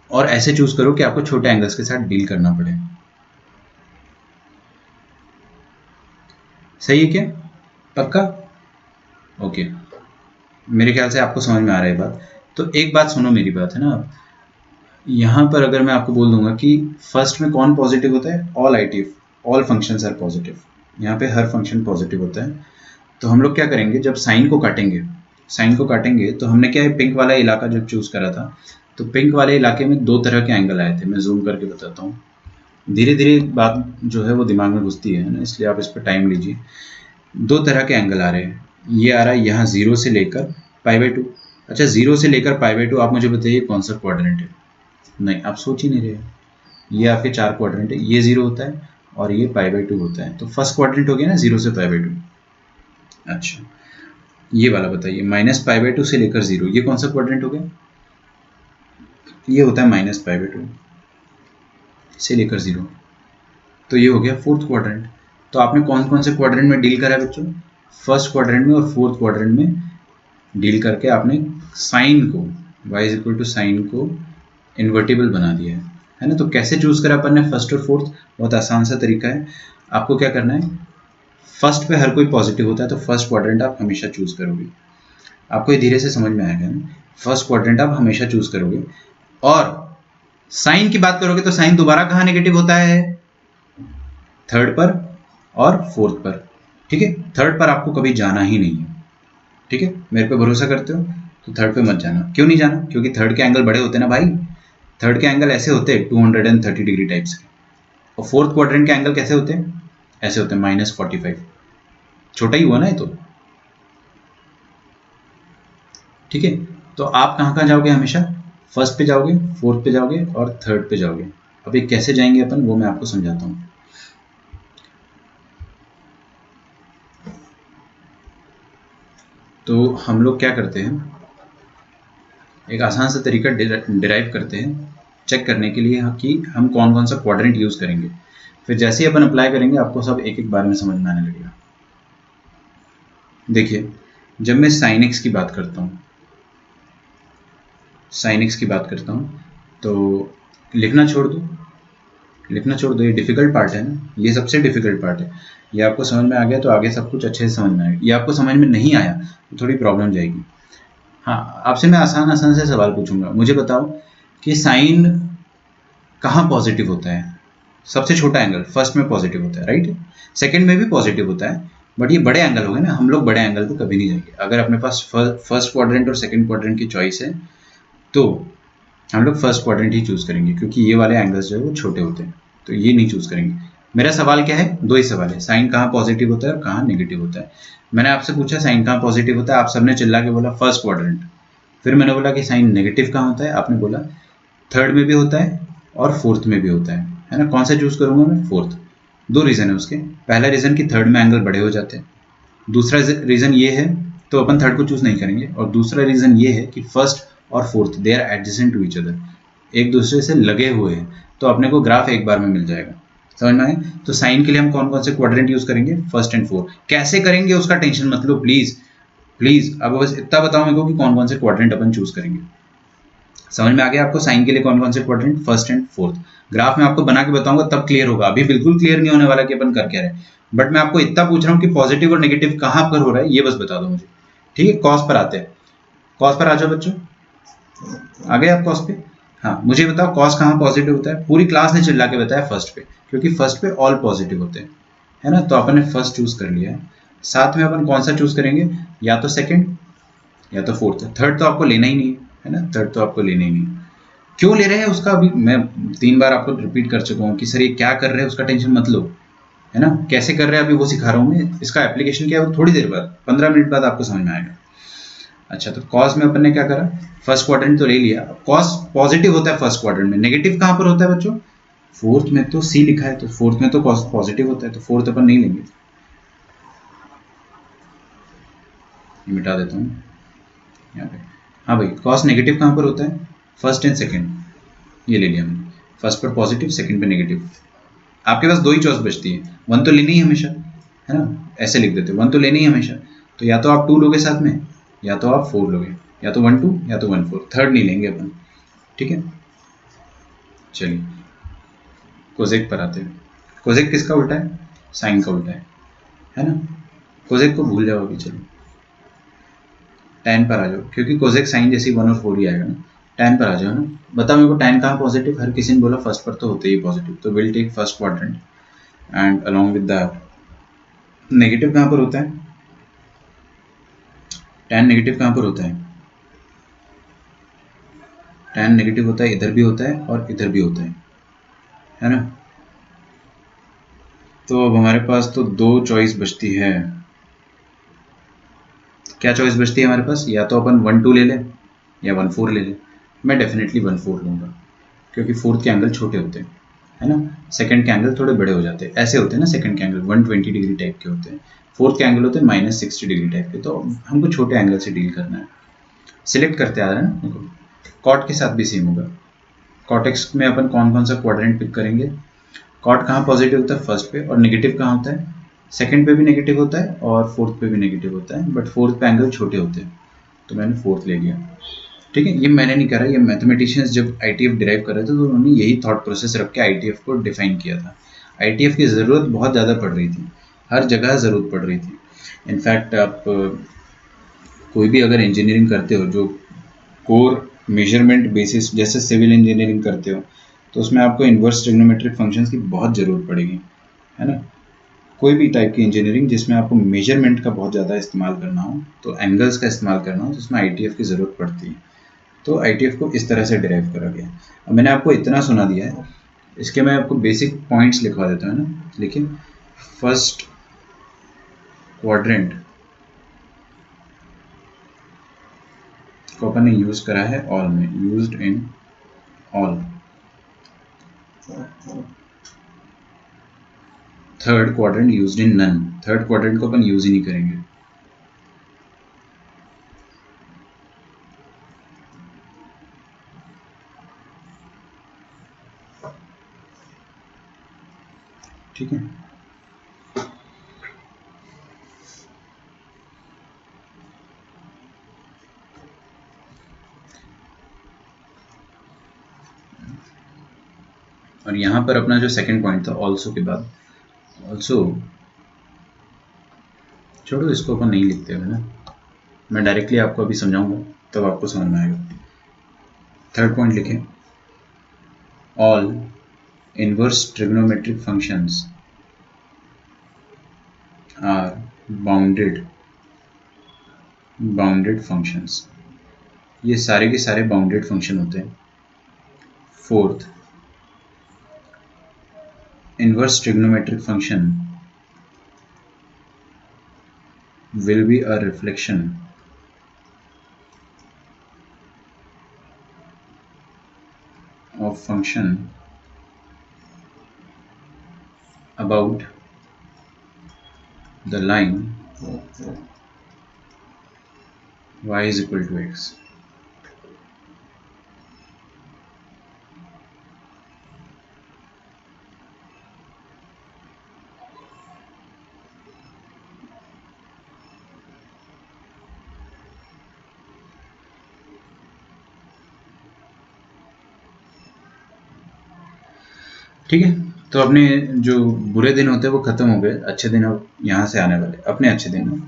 S1: और ऐसे चूज करो कि आपको छोटे एंगल्स के साथ डील करना पड़े। सही है क्या? पक्का? ओके, मेरे ख्याल से आपको समझ में आ रहा है बात। तो एक बात सुनो, मेरी बात है ना, यहाँ पर अगर मैं आपको बोल दूंगा कि फर्स्ट में कौन पॉजिटिव होता है, all ITF, all functions are positive, यहाँ पे हर फंक्शन पॉजिटिव होता है। तो हम लोग क्या करेंगे, जब साइन को काटेंगे, साइन को काटेंगे तो हमने क्या है, पिंक वाला इलाका जब चूज करा था, तो पिंक वाले इलाके में दो तरह के एंगल आए थे। मैं जूम करके बताता हूँ, धीरे धीरे बात जो है वो दिमाग में घुसती है ना, इसलिए आप इस पर टाइम लीजिए। दो तरह के एंगल आ रहे हैं, ये आ रहा है यहाँ 0 से लेकर π/2। अच्छा, 0 से लेकर π/2, आप मुझे बताइए कौन सा क्वाड्रेंट है? नहीं, आप सोच ही नहीं रहे। ये आपके 4 क्वाड्रेंट है, ये 0 होता है और ये π/2 होता है, तो फर्स्ट क्वाड्रेंट हो गया ना 0 से π/2। अच्छा, ये वाला बताइए, -π/2 से लेकर 0, ये कौन सा क्वाड्रेंट हो गया? ये होता है -π/2 से लेकर 0, तो ये हो गया फोर्थ क्वाड्रेंट। तो आपने कौन कौन से क्वाड्रेंट में डील करा है बच्चों? फर्स्ट क्वाड्रेंट में और फोर्थ क्वाड्रेंट में डील करके आपने साइन को, y is equal to sine को इन्वर्टिबल बना दिया है ना। तो कैसे चूज करा अपन ने फर्स्ट और फोर्थ? बहुत आसान सा तरीका है। आपको क्या करना है, फर्स्ट पे हर कोई पॉजिटिव होता है तो फर्स्ट क्वाड्रेंट आप हमेशा चूज करोगे। आपको ये धीरे से समझ में आएगा ना, फर्स्ट क्वाड्रेंट आप हमेशा चूज करोगे। और साइन की बात करोगे तो साइन दोबारा कहाँ नेगेटिव होता है? थर्ड पर और फोर्थ पर। ठीक है, थर्ड पर आपको कभी जाना ही नहीं है। ठीक है, मेरे पे भरोसा करते हो तो थर्ड पे मत जाना। क्यों नहीं जाना? क्योंकि थर्ड के एंगल बड़े होते हैं ना भाई। थर्ड के एंगल ऐसे होते हैं 230 डिग्री टाइप्स के, और फोर्थ क्वाड्रेंट के एंगल कैसे होते हैं? ऐसे होते हैं -45। छोटा ही हुआ ना ये तो। ठीक है, तो आप कहाँ कहाँ जाओगे हमेशा? फर्स्ट पे जाओगे, फोर्थ पे जाओगे और थर्ड पे जाओगे। अब ये कैसे जाएंगे अपन, वो मैं आपको समझाता हूँ। तो हम लोग क्या करते हैं, एक आसान सा तरीका डिराइव करते हैं चेक करने के लिए कि हम कौन कौन सा क्वाड्रेंट यूज करेंगे। फिर जैसे ही अपन अप्लाई करेंगे आपको सब एक एक बार में समझ में आने लगेगा। देखिए, जब मैं sin x की बात करता हूँ, sin x की बात करता हूँ, तो लिखना छोड़ दो, लिखना छोड़ दो, ये डिफिकल्ट पार्ट है ना, ये सबसे डिफिकल्ट पार्ट है। ये आपको समझ में आ गया तो आगे सब कुछ अच्छे से समझ में आएगा। ये आपको समझ में नहीं आया तो थोड़ी प्रॉब्लम जाएगी। हाँ, आपसे मैं आसान आसान से सवाल पूछूंगा, मुझे बताओ कि साइन कहाँ पॉजिटिव होता है? सबसे छोटा एंगल फर्स्ट में पॉजिटिव होता है, राइट? सेकंड में भी पॉजिटिव होता है, बट ये बड़े एंगल हो गए ना, हम लोग बड़े एंगल पे कभी नहीं जाएंगे। अगर अपने पास फर्स्ट क्वाड्रेंट और सेकंड क्वाड्रेंट की चॉइस है तो हम लोग फर्स्ट क्वाड्रेंट ही चूज करेंगे, क्योंकि ये वाले एंगल्स जो है वो छोटे होते हैं, तो ये नहीं चूज करेंगे। मेरा सवाल क्या है? दो ही सवाल है, साइन कहाँ पॉजिटिव होता है और कहाँ नेगेटिव होता है। मैंने आपसे पूछा साइन कहाँ पॉजिटिव होता है, आप सबने चिल्ला के बोला फर्स्ट क्वाड्रेंट। फिर मैंने बोला कि साइन नेगेटिव कहाँ होता है, आपने बोला थर्ड में भी होता है और फोर्थ में भी होता है ना। कौन सा चूज करूंगा मैं? फोर्थ। दो रीजन है उसके। पहला रीजन कि थर्ड में एंगल बड़े हो जाते हैं, दूसरा रीजन ये है, तो अपन थर्ड को चूज नहीं करेंगे। और दूसरा रीजन ये है कि फर्स्ट और fourth they are adjacent to each other, एक दूसरे से लगे हुए हैं, तो अपने को ग्राफ एक बार में मिल जाएगा। समझ में आए? तो साइन के लिए हम कौन कौन से क्वाड्रेंट यूज करेंगे? First and fourth. कैसे करेंगे उसका टेंशन मत लो प्लीज, प्लीज। अब बस इतना बताओ मेरे को कि कौन कौन से क्वाड्रेंट अपन चूज करेंगे। समझ में आ गया आपको साइन के लिए कौन कौन से quadrant? First and fourth. Graph में आपको बना के बताऊंगा तब क्लियर होगा, अभी बिल्कुल क्लियर नहीं होने वाला कि अपन कर क्या रहे हैं। बट मैं आपको इतना पूछ रहा हूँ कि पॉजिटिव और नेगेटिव कहाँ पर हो रहा है ये बस बता दो मुझे। ठीक है, कॉस पर आते हैं। कॉस पर आ जाओ बच्चों, आ गए आप कॉस पे? हाँ, मुझे बताओ कॉस कहाँ पॉजिटिव होता है? पूरी क्लास ने चिल्ला के बताया फर्स्ट पे, क्योंकि फर्स्ट पे ऑल पॉजिटिव होते हैं, है ना। तो अपन ने फर्स्ट चूज कर लिया है। साथ में अपन कौन सा चूज करेंगे? या तो सेकंड या तो फोर्थ। थर्ड तो आपको लेना ही नहीं है ना, थर्ड तो आपको लेना ही नहीं। क्यों ले रहे हैं उसका अभी मैं 3 बार आपको रिपीट कर चुका हूँ कि सर ये क्या कर रहे हैं उसका टेंशन मत लो, है ना। कैसे कर रहे हैं अभी वो सिखा रहा हूँ मैं, इसका एप्लीकेशन क्या है वो थोड़ी देर बाद, 15 मिनट बाद आपको समझ में आएगा। अच्छा, तो कॉस में अपन ने क्या करा? फर्स्ट क्वाड्रेंट तो ले लिया। कॉस पॉजिटिव होता है फर्स्ट क्वाड्रेंट में, नेगेटिव कहाँ पर होता है बच्चों? फोर्थ में। तो सी लिखा है तो फोर्थ में तो कॉस पॉजिटिव होता है, तो फोर्थ अपन नहीं लेंगे, मिटा देता हूँ यहाँ पे। हाँ भाई, कॉस नेगेटिव कहाँ पर होता है? फर्स्ट एंड सेकंड, ये ले लिया हमने। फर्स्ट पर पॉजिटिव, सेकंड पे नेगेटिव। आपके पास दो ही चॉइस बचती है, वन तो लेनी ही हमेशा, है ना, ऐसे लिख देते वन तो लेनी ही हमेशा। तो या तो आप टू लोगे साथ में, या तो आप फोर लोगे, या तो वन टू या तो वन फोर, थर्ड नहीं लेंगे अपन। ठीक है, चलिए कोजेक पर आते हैं। कोजेक किसका उल्टा है? साइन का उल्टा है ना। कोजेक को भूल जाओ अभी, चलो tan पर आ जाओ, क्योंकि कोजेक साइन जैसी वन और फोर ही आएगा ना। tan पर आ जाओ ना, बताओ मेरे को tan कहाँ पॉजिटिव, हर किसी ने बोला फर्स्ट पर तो होते ही पॉजिटिव, तो will take first quadrant and along with that negative कहाँ पर होता है? tan नेगेटिव कहाँ पर होता है? tan नेगेटिव होता है, इधर भी होता है और इधर भी होता है ना। तो अब हमारे पास तो दो चॉइस बचती है। क्या चॉइस बचती है हमारे पास? या तो अपन वन टू ले लें या वन फोर ले लें। मैं डेफिनेटली वन फोर लूँगा, क्योंकि फोर्थ के एंगल छोटे होते हैं, है ना। सेकंड के एंगल थोड़े बड़े हो जाते हैं, ऐसे होते हैं ना, सेकंड के एंगल 120 डिग्री टाइप के होते हैं, फोर्थ के एंगल होते हैं -60 डिग्री टाइप के। तो हमको छोटे एंगल से डील करना है, सिलेक्ट करते आ रहा है ना। देखो कॉट के साथ भी सेम होगा। कॉट एक्स में अपन कौन कौन सा क्वाड्रेंट पिक करेंगे? कॉट कहाँ पॉजिटिव होता है? फर्स्ट पे। और नेगेटिव कहाँ होता है? सेकंड पे भी नेगेटिव होता है और फोर्थ पे भी नेगेटिव होता है, बट फोर्थ पे एंगल छोटे होते हैं, तो मैंने फोर्थ ले लिया। ठीक है, ये मैंने नहीं करा, ये मैथमेटिशियंस जब आईटीएफ डिराइव कर रहे थे तो उन्होंने यही थॉट प्रोसेस रख के आईटीएफ को डिफाइन किया था। आईटीएफ की ज़रूरत बहुत ज़्यादा पड़ रही थी, हर जगह ज़रूरत पड़ रही थी। इनफैक्ट आप कोई भी अगर इंजीनियरिंग करते हो जो कोर मेजरमेंट बेसिस, जैसे सिविल इंजीनियरिंग करते हो, तो उसमें आपको इन्वर्स ट्रिग्नोमेट्रिक फंक्शंस की बहुत ज़रूरत पड़ेगी, है ना। कोई भी टाइप की इंजीनियरिंग जिसमें आपको मेजरमेंट का बहुत ज़्यादा इस्तेमाल करना हो, तो एंगल्स का इस्तेमाल करना हो, तो उसमें आईटीएफ की ज़रूरत पड़ती है। तो आईटीएफ को इस तरह से डिराइव करा गया। अब मैंने आपको इतना सुना दिया है, इसके मैं आपको बेसिक पॉइंट्स लिखवा देता हूँ ना। लेकिन फर्स्ट क्वाड्रेंट को अपन ने यूज़ करा है ऑल में, used in all. Third quadrant used in none, third quadrant को अपन यूज़ ही नहीं करेंगे। ठीक है, और यहाँ पर अपना जो सेकंड पॉइंट था ऑल्सो के बाद, ऑल्सो छोड़ो, इसको अपन नहीं लिखते है ना, मैं डायरेक्टली आपको अभी समझाऊंगा तब आपको समझ में आएगा। थर्ड पॉइंट लिखें, all inverse trigonometric functions are bounded functions। ये सारे के सारे बाउंडेड फंक्शन होते हैं। Fourth, inverse trigonometric function will be a reflection of function about the line y is equal to x। ठीक है, तो अपने जो बुरे दिन होते हैं वो खत्म हो गए, अच्छे दिन अब यहाँ से आने वाले, अपने अच्छे दिन में।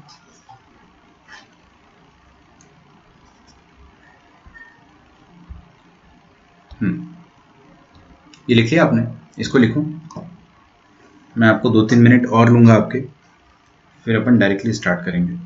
S1: ये लिख लिया आपने? इसको लिखो, मैं आपको 2-3 मिनट और लूँगा आपके, फिर अपन डायरेक्टली स्टार्ट करेंगे।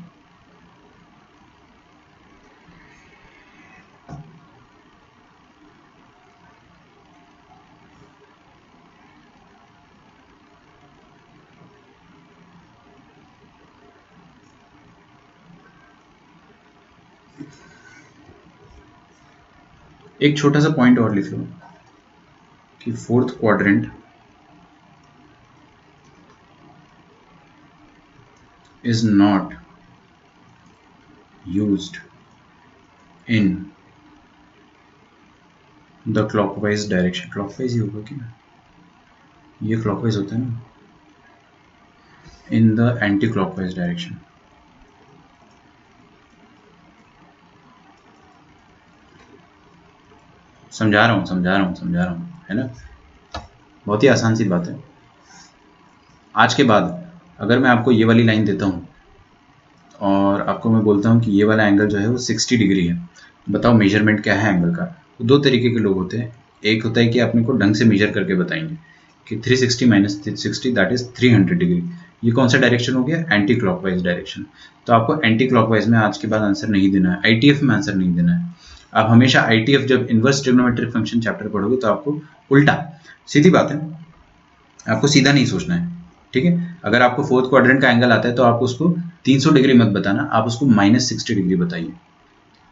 S1: एक छोटा सा पॉइंट और लिख लो कि fourth quadrant is not used in the clockwise direction। clockwise ही होगा क्या? ये क्लॉकवाइज होता है ना, in the anti clockwise direction. समझा रहा हूँ, है ना। बहुत ही आसान सी बात है। आज के बाद अगर मैं आपको ये वाली लाइन देता हूँ और आपको मैं बोलता हूँ कि ये वाला एंगल जो है वो 60 डिग्री है, बताओ मेजरमेंट क्या है एंगल का। तो दो तरीके के लोग होते हैं। एक होता है कि अपने को ढंग से मेजर करके बताएंगे कि 360 माइनस 360 दैट इज 300 डिग्री। ये कौन सा डायरेक्शन हो गया? Anti clockwise direction. तो आपको एंटी क्लॉकवाइज में आज के बाद आंसर नहीं देना है, आईटीएफ में आंसर नहीं देना है। आप हमेशा आईटीएफ जब इनवर्स ट्रिग्नोमेट्रिक फंक्शन चैप्टर पढ़ोगे तो आपको उल्टा, सीधी बात है, आपको सीधा नहीं सोचना है, ठीक है। अगर आपको फोर्थ क्वाड्रेंट का एंगल आता है तो आप उसको 300 डिग्री मत बताना, आप उसको -60 डिग्री बताइए,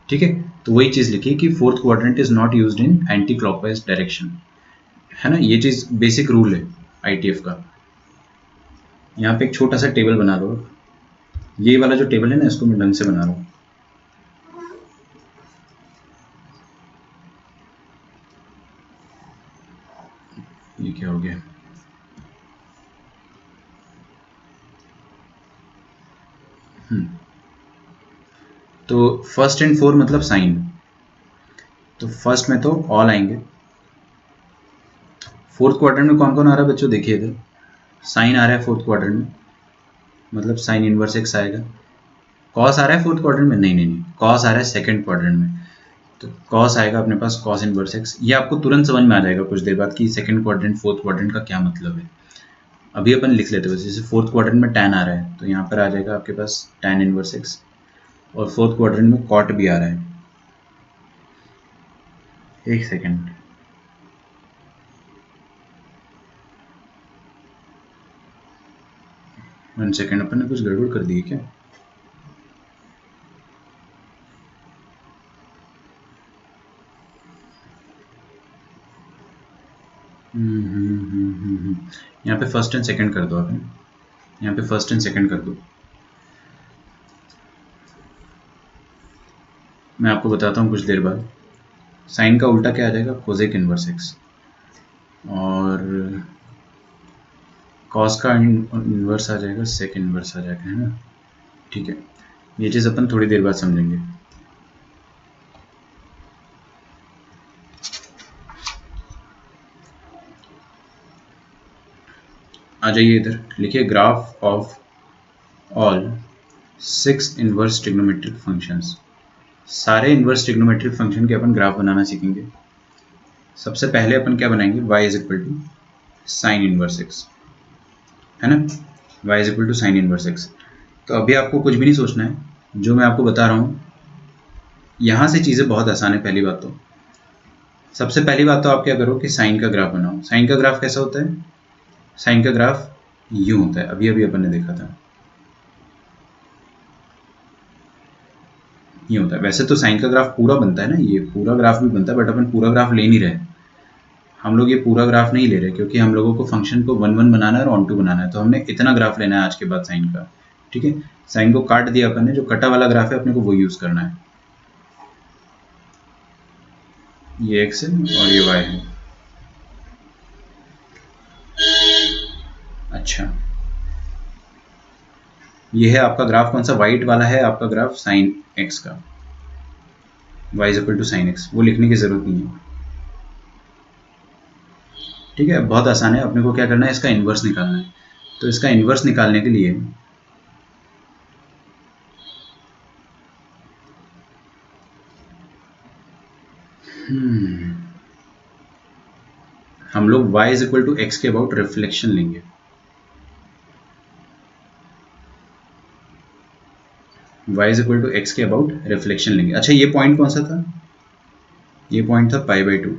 S1: ठीक है। तो वही चीज़ लिखिए कि fourth quadrant is not used in anti clockwise direction, है ना। ये चीज़ बेसिक रूल है आईटीएफ का। यहाँ पे एक छोटा सा टेबल बना दो। ये वाला जो टेबल है ना, इसको मैं ढंग से बना रहा हूँ। ये क्या हो गया? तो फर्स्ट एंड फोर मतलब साइन। तो फर्स्ट में तो ऑल आएंगे। फोर्थ क्वाड्रेंट में कौन कौन आ रहा है बच्चों? देखिए इधर साइन आ रहा है फोर्थ क्वाड्रेंट में, मतलब साइन इनवर्स एक्स आएगा। कॉस आ रहा है फोर्थ क्वाड्रेंट में? नहीं नहीं नहीं, कॉस आ रहा है सेकंड क्वाड्रेंट में। तो कॉस आएगा अपने पास कॉस इनवर्स एक्स। ये आपको तुरंत समझ में आ जाएगा कुछ देर बाद कि सेकंड क्वाड्रेंट फोर्थ क्वाड्रेंट का क्या मतलब है। अभी अपन लिख लेते हैं। जैसे फोर्थ क्वाड्रेंट में tan आ रहा है तो यहाँ पर आ जाएगा आपके पास tan इनवर्स एक्स, और फोर्थ क्वाड्रेंट में कॉट भी आ रहा है। एक सेकेंड, वन सेकेंड, अपन ने कुछ गड़बड़ कर दी है क्या? यहाँ पे फर्स्ट एंड सेकंड कर दो आपने, यहाँ पे फर्स्ट एंड सेकंड कर दो। मैं आपको बताता हूँ कुछ देर बाद। साइन का उल्टा क्या आ जाएगा? कोसेक इनवर्स एक्स, और कॉस का इन्वर्स आ जाएगा सेक इन्वर्स आ जाएगा, है ना। ठीक है, ये चीज़ अपन थोड़ी देर बाद समझेंगे। आ जाइए इधर, लिखिए graph of all 6 inverse trigonometric functions. सारे इनवर्स ट्रिग्नोमेट्रिक फंक्शन के अपन ग्राफ बनाना सीखेंगे। सबसे पहले अपन क्या बनाएंगे? y is equal to sine inverse x, है ना। y is equal to sine inverse x. तो अभी आपको कुछ भी नहीं सोचना है, जो मैं आपको बता रहा हूँ यहाँ से चीज़ें बहुत आसान है। पहली बात तो, सबसे पहली बात तो आप क्या करो कि साइन का ग्राफ बनाओ। साइन का ग्राफ कैसा होता है? साइन का ग्राफ यूँ होता है, अभी अभी अपन ने देखा था, ये होता है। वैसे तो साइन का ग्राफ पूरा बनता है ना, ये पूरा ग्राफ भी बनता है, बट अपन पूरा ग्राफ ले नहीं रहे। हम लोग ये पूरा ग्राफ नहीं ले रहे क्योंकि हम लोगों को फंक्शन को 1 1 बनाना है और ऑन टू बनाना है, तो हमने इतना ग्राफ लेना है आज के बाद साइन का, ठीक है। साइन को काट दिया अपन ने, जो कटा वाला ग्राफ है अपने को वो यूज़ करना है। ये एक्स है और ये वाई है। अच्छा, ये है आपका ग्राफ, कौन सा? वाइट वाला है आपका ग्राफ साइन एक्स का, y is equal to sine x. वो लिखने की ज़रूरत नहीं है, ठीक है। बहुत आसान है, अपने को क्या करना है? इसका इन्वर्स निकालना है। तो इसका इन्वर्स निकालने के लिए हम लोग y is equal to x के अबाउट रिफ्लेक्शन लेंगे। y is equal to x के अबाउट रिफ्लेक्शन लेंगे। अच्छा, ये पॉइंट कौन सा था? ये पॉइंट था π/2,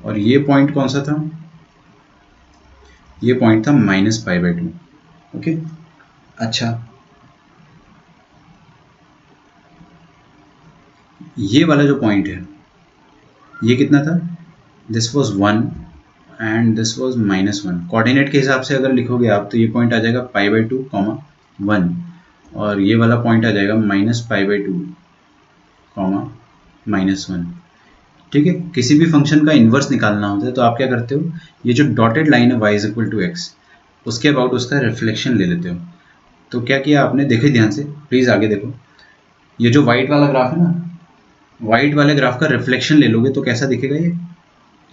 S1: और ये पॉइंट कौन सा था? ये पॉइंट था -π/2, ओके। अच्छा, ये वाला जो पॉइंट है ये कितना था? This was 1 and this was -1। Coordinate के हिसाब से अगर लिखोगे आप तो ये पॉइंट आ जाएगा π/2, 1, और ये वाला पॉइंट आ जाएगा -π/2, -1। ठीक है, किसी भी फंक्शन का इन्वर्स निकालना होता है तो आप क्या करते हो, ये जो डॉटेड लाइन है y is equal to x, उसके अबाउट उसका रिफ्लेक्शन ले लेते हो। तो क्या किया आपने, देखे ध्यान से प्लीज़, आगे देखो, ये जो वाइट वाला ग्राफ है ना, वाइट वाले ग्राफ का रिफ्लेक्शन ले लोगे तो कैसा दिखेगा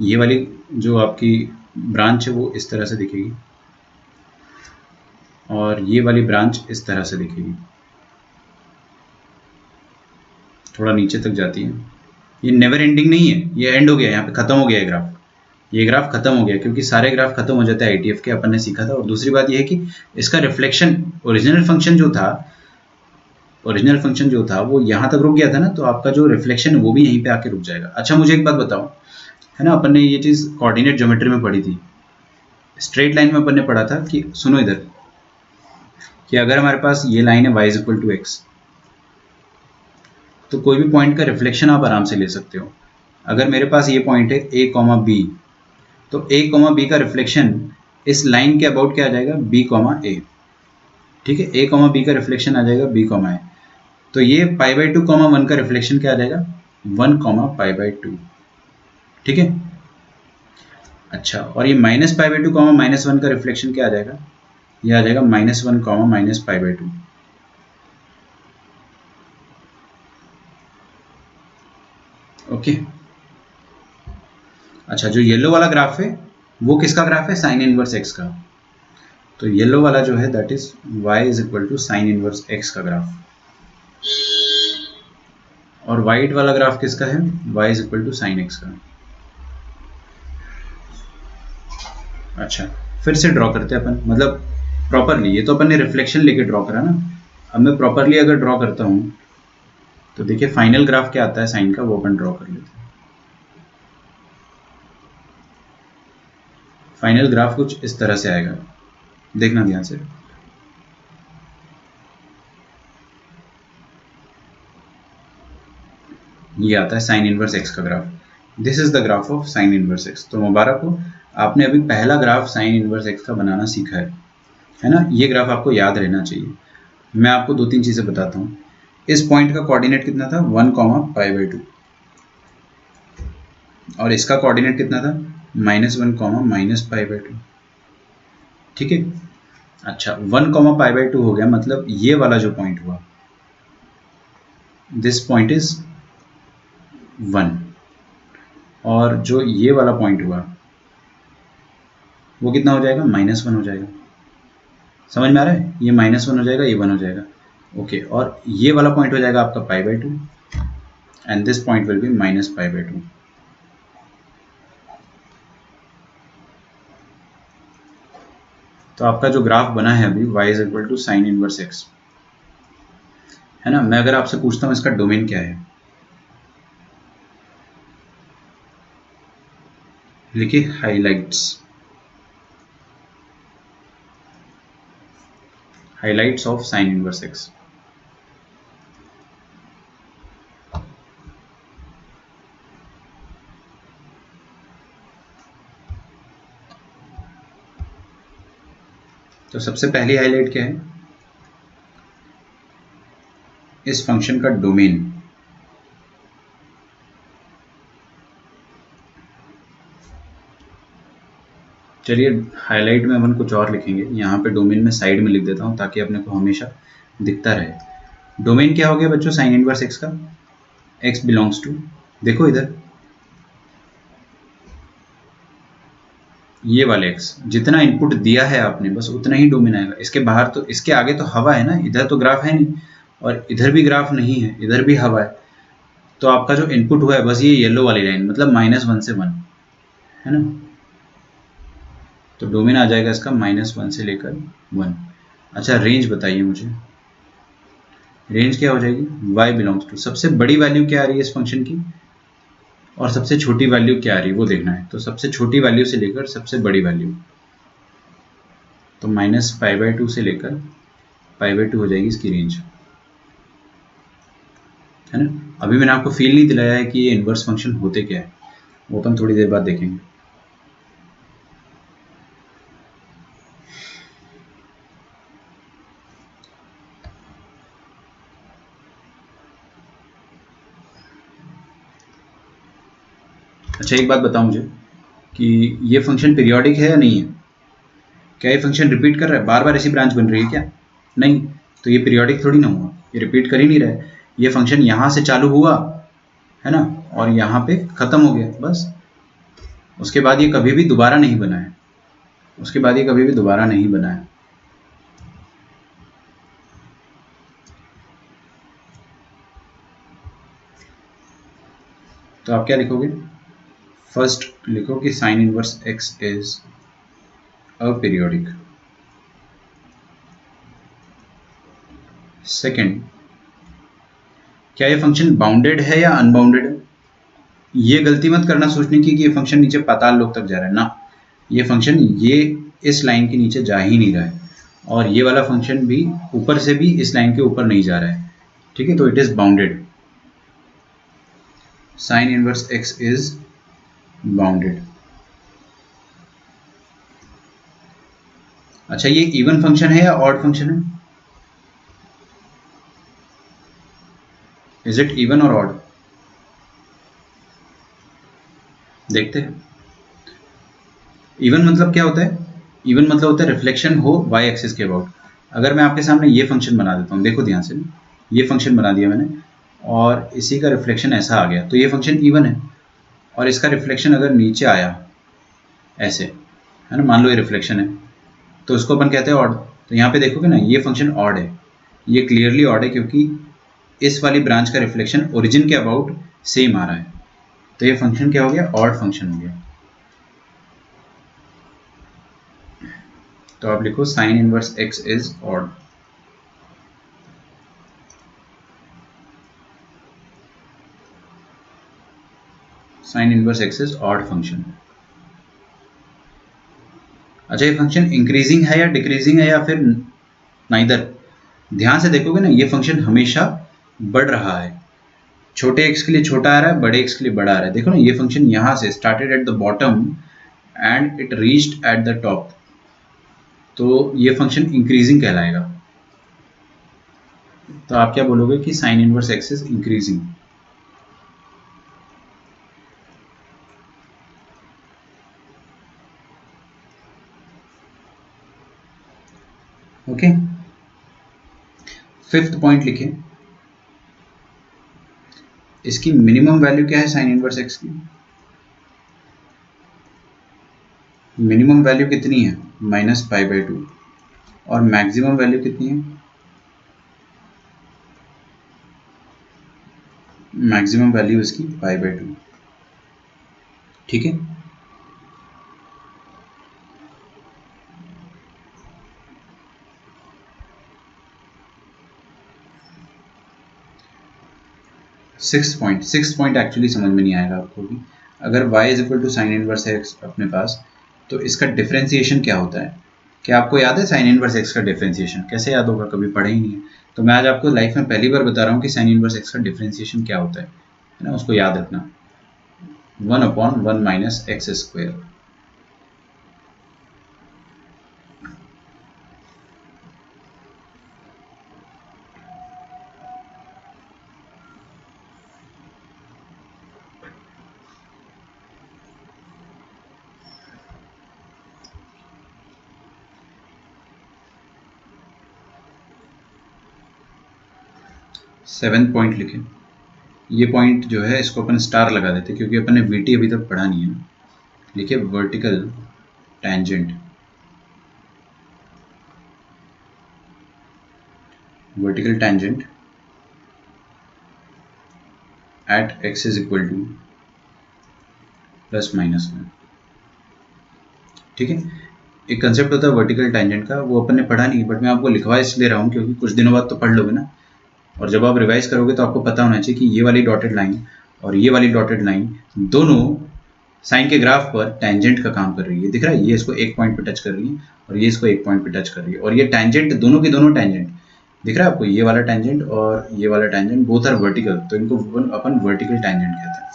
S1: ये वाली जो आपकी ब्रांच है वो इस तरह से दिखेगी, और ये वाली ब्रांच इस तरह से दिखेगी, थोड़ा नीचे तक जाती है। ये नेवर एंडिंग नहीं है, ये एंड हो गया, यहाँ पे खत्म हो गया है ग्राफ, ये ग्राफ खत्म हो गया, क्योंकि सारे ग्राफ खत्म हो जाते हैं आईटीएफ के, अपन ने सीखा था। और दूसरी बात ये है कि इसका रिफ्लेक्शन, ओरिजिनल फंक्शन जो था वो यहाँ तक रुक गया था ना, तो आपका जो रिफ्लेक्शन है वो भी यहीं पे आके रुक जाएगा। अच्छा मुझे एक बात बताओ, है ना, अपन ने ये चीज़ कोऑर्डिनेट ज्योमेट्री में पढ़ी थी, स्ट्रेट लाइन में अपन ने पढ़ा था कि सुनो इधर, कि अगर हमारे पास ये लाइन है y is equal to x, तो कोई भी पॉइंट का रिफ्लेक्शन आप आराम से ले सकते हो। अगर मेरे पास ये पॉइंट है a कॉमा बी, तो a कॉमा बी का रिफ्लेक्शन इस लाइन के अबाउट क्या आ जाएगा, b कॉमा ए। ठीक है, a कॉमा बी का रिफ्लेक्शन आ जाएगा b कॉमा ए, तो ये पाई बाई टू कॉमा वन का रिफ्लेक्शन क्या आ जाएगा, 1 कॉमा पाई बाई टू। ठीक है, अच्छा, और ये minus pi by two comma minus one का रिफ्लेक्शन क्या आ जाएगा, ये आ जाएगा -1 comma minus pi by to. Okay, अच्छा, जो येलो वाला ग्राफ है वो किसका ग्राफ है, साइन इनवर्स एक्स का। तो येलो वाला जो है दैट इज y is equal to sine inverse x का ग्राफ, और वाइट वाला ग्राफ किसका है, y is equal to sine x का। अच्छा, फिर से ड्रॉ करते हैं अपन, मतलब प्रॉपरली, ये तो अपन ने रिफ्लेक्शन लेके ड्रॉ करा ना, अब मैं प्रॉपरली अगर ड्रॉ करता हूँ तो देखिए फाइनल ग्राफ क्या आता है साइन का, वो अपन ड्रॉ कर लेते हैं। फाइनल ग्राफ कुछ इस तरह से आएगा, देखना ध्यान से। ये आता है साइन इनवर्स एक्स का graph, this is the graph of sine inverse x. तो मुबारक हो, आपने अभी पहला ग्राफ साइन इनवर्स एक्स का बनाना सीखा है ना। ये ग्राफ आपको याद रहना चाहिए। मैं आपको दो तीन चीज़ें बताता हूँ। इस पॉइंट का कोऑर्डिनेट कितना था, 1 कॉमा पाई बाई टू, और इसका कोऑर्डिनेट कितना था, -1 comma minus pi by to. ठीक है, अच्छा, 1 कॉमा पाई बाई टू हो गया, मतलब ये वाला जो पॉइंट हुआ, दिस पॉइंट इज 1, और जो ये वाला पॉइंट हुआ वो कितना हो जाएगा, -1 हो जाएगा। समझ में आ रहा है, ये -1 हो जाएगा, ये 1 हो जाएगा। ओके, और ये वाला पॉइंट हो जाएगा आपका pi by two, and this point will be minus pi by two. तो आपका जो ग्राफ बना है अभी y is equal to sine inverse x, है ना। मैं अगर आपसे पूछता हूँ इसका डोमेन क्या है, लिखिए highlights of sine inverse x. तो सबसे पहली हाईलाइट क्या है, इस फंक्शन का डोमेन। चलिए हाईलाइट में अपन कुछ और लिखेंगे, यहाँ पे डोमेन में साइड में लिख देता हूँ ताकि अपने को हमेशा दिखता रहे। डोमेन क्या हो गया बच्चों साइन इनवर्स एक्स का, x बिलोंग्स टू, देखो इधर, ये वाले x, जितना इनपुट दिया है आपने बस उतना ही डोमेन आएगा। इसके बाहर तो, इसके आगे तो हवा है ना, इधर तो ग्राफ है नहीं, और इधर भी ग्राफ नहीं है, इधर भी हवा है। तो आपका जो इनपुट हुआ है बस ये येलो वाली लाइन, मतलब -1 से 1, है ना। तो डोमेन आ जाएगा इसका -1 से लेकर 1। अच्छा, रेंज बताइए मुझे, रेंज क्या हो जाएगी, y बिलोंग्स टू, सबसे बड़ी वैल्यू क्या आ रही है इस फंक्शन की, और सबसे छोटी वैल्यू क्या आ रही है वो देखना है। तो सबसे छोटी वैल्यू से लेकर सबसे बड़ी वैल्यू, तो -π/2 से लेकर π/2 हो जाएगी इसकी रेंज, है ना। अभी मैंने आपको फील नहीं दिलाया है कि ये इन्वर्स फंक्शन होते क्या है, वो अपन थोड़ी देर बाद देखेंगे। अच्छा एक बात बताओ मुझे कि ये फंक्शन पीरियोडिक है या नहीं है? क्या ये फंक्शन रिपीट कर रहा है, बार बार ऐसी ब्रांच बन रही है क्या? नहीं, तो ये पीरियोडिक थोड़ी ना हुआ, ये रिपीट कर ही नहीं रहा है। ये फंक्शन यहाँ से चालू हुआ है ना, और यहाँ पे खत्म हो गया बस। उसके बाद ये कभी भी दोबारा नहीं बना है, उसके बाद ये कभी भी दोबारा नहीं बना है। तो आप क्या लिखोगे? फर्स्ट लिखो कि sign inverse x is aperiodic. Second, क्या ये फंक्शन बाउंडेड है या अनबाउंडेड है? ये गलती मत करना सोचने की कि ये फंक्शन नीचे पाताल लोक तक जा रहा है ना, ये फंक्शन ये इस लाइन के नीचे जा ही नहीं रहा है, और ये वाला फंक्शन भी ऊपर से भी इस लाइन के ऊपर नहीं जा रहा है, ठीक है, तो it is bounded. Sign inverse x is bounded. अच्छा ये इवन फंक्शन है या ऑड फंक्शन है? इज इट इवन और ऑड? देखते हैं। इवन मतलब क्या होता है? इवन मतलब होता है रिफ्लेक्शन हो वाई एक्सिस के अबाउट। अगर मैं आपके सामने ये फंक्शन बना देता हूँ, देखो ध्यान से, ये फंक्शन बना दिया मैंने और इसी का रिफ्लेक्शन ऐसा आ गया, तो ये फंक्शन इवन है। और इसका रिफ्लेक्शन अगर नीचे आया ऐसे, है ना, मान लो ये रिफ्लेक्शन है, तो उसको अपन कहते हैं ऑड। तो यहाँ पे देखोगे ना, ये फंक्शन ऑड है, ये क्लियरली ऑड है, क्योंकि इस वाली ब्रांच का रिफ्लेक्शन ओरिजिन के अबाउट सेम आ रहा है, तो ये फंक्शन क्या हो गया? ऑड फंक्शन हो गया। तो आप लिखो sign inverse x is odd. Sign inverse x is odd function. अच्छा ये फंक्शन इंक्रीजिंग है या डिक्रीजिंग है या फिर नाइदर? ध्यान से देखोगे ना, ये फंक्शन हमेशा बढ़ रहा है, छोटे x के लिए छोटा आ रहा है, बड़े x के लिए बड़ा आ रहा है। देखो ना, ये फंक्शन यहाँ से started at the bottom and it reached at the top, तो ये फंक्शन इंक्रीजिंग कहलाएगा। तो आप क्या बोलोगे कि sign inverse x is increasing. Okay, fifth point लिखें, इसकी मिनिमम वैल्यू क्या है साइन इनवर्स एक्स की? मिनिमम वैल्यू कितनी है? -π/2। और मैक्सिमम वैल्यू कितनी है? मैक्सिमम वैल्यू इसकी π/2। ठीक है, सिक्स पॉइंट एक्चुअली समझ में नहीं आएगा आपको भी। अगर y is equal to sine inverse x अपने पास, तो इसका डिफ्रेंसिएशन क्या होता है? क्या आपको याद है साइन इनवर्स एक्स का डिफ्रेंसिएशन? कैसे याद होगा, कभी पढ़ा ही नहीं है। तो मैं आज आपको लाइफ में पहली बार बता रहा हूँ कि साइन इनवर्स एक्स का डिफ्रेंसिएशन क्या होता है ना, उसको याद रखना। 1/1 - x²। 7th पॉइंट लिखें। ये पॉइंट जो है इसको अपन स्टार लगा देते, क्योंकि अपन ने वीटी अभी तक पढ़ा नहीं है। लिखिए vertical tangent, vertical tangent at x is equal to +-1। ठीक है, एक कंसेप्ट होता है वर्टिकल टेंजेंट का, वो अपन ने पढ़ा नहीं, बट मैं आपको लिखवा इसलिए रहा हूँ क्योंकि कुछ दिनों बाद तो पढ़ लोगे ना, और जब आप रिवाइज करोगे तो आपको पता होना चाहिए कि ये वाली डॉटेड लाइन और ये वाली डॉटेड लाइन दोनों साइन के ग्राफ पर टेंजेंट का काम कर रही है। दिख रहा है, ये इसको एक पॉइंट पे टच कर रही है और ये इसको एक पॉइंट पे टच कर रही है, और ये टेंजेंट दोनों की दोनों टेंजेंट दिख रहा है आपको, ये वाला टेंजेंट और ये वाला टेंजेंट बोथ आर वर्टिकल, तो इनको अपन वर्टिकल टेंजेंट कहते हैं।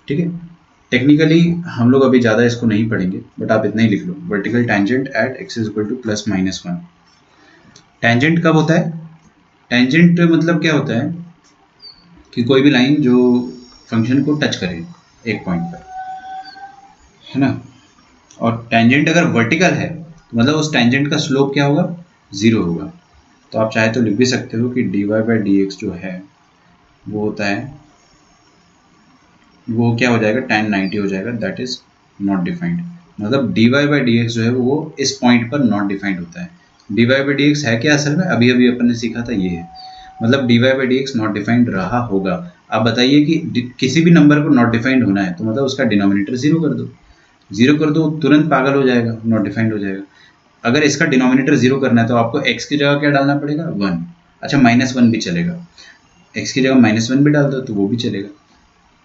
S1: ठीक है, टेक्निकली हम लोग अभी ज़्यादा इसको नहीं पढ़ेंगे, बट आप इतना ही लिख लो, vertical tangent at x is equal to +-1। Tangent कब होता है? टेंजेंट मतलब क्या होता है कि कोई भी लाइन जो फंक्शन को टच करे, एक पॉइंट पर, है ना। और टेंजेंट अगर वर्टिकल है तो मतलब उस टेंजेंट का स्लोप क्या होगा, 0 होगा। तो आप चाहे तो लिख भी सकते हो कि dy बाई डी एक्स जो है वो होता है, वो क्या हो जाएगा, tan 90 हो जाएगा, दैट इज नॉट डिफाइंड। मतलब dy बाई डी एक्स जो है वो इस पॉइंट पर नॉट डिफाइंड होता है। dy बाई डी एक्स है क्या असल में, अभी अभी अपन ने सीखा था ये है, मतलब dy by D x not defined रहा होगा। आप बताइए कि किसी भी नंबर को नॉट डिफाइंड होना है तो मतलब उसका डिनोमिनेटर 0 कर दो, 0 कर दो, तुरंत पागल हो जाएगा, नॉट डिफाइंड हो जाएगा। अगर इसका डिनोमिनेटर 0 करना है तो आपको x की जगह क्या डालना पड़ेगा, 1। अच्छा -1 भी चलेगा, x की जगह -1 भी डाल दो तो वो भी चलेगा।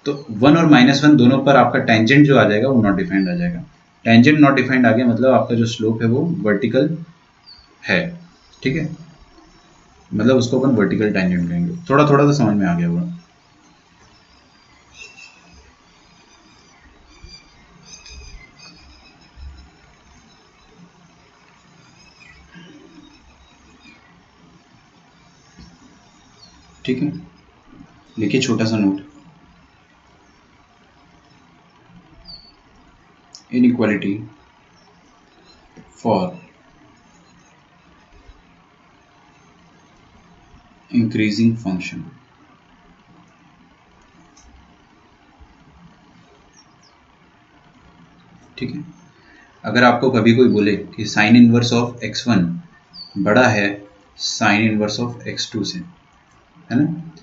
S1: तो 1 और -1 दोनों पर आपका टेंजेंट जो आ जाएगा वो नॉट डिफाइंड आ जाएगा। टेंजेंट नॉट डिफाइंड आ गया मतलब आपका जो स्लोप है वो वर्टिकल है, ठीक है। मतलब उसको अपन वर्टिकल टेंजेंट कहेंगे। थोड़ा थोड़ा तो समझ में आ गया होगा। ठीक है, लिखिए छोटा सा note, inequality for increasing function. ठीक है, अगर आपको कभी कोई बोले कि साइन इनवर्स ऑफ x1 बड़ा है साइन इनवर्स ऑफ x2 से, है ना,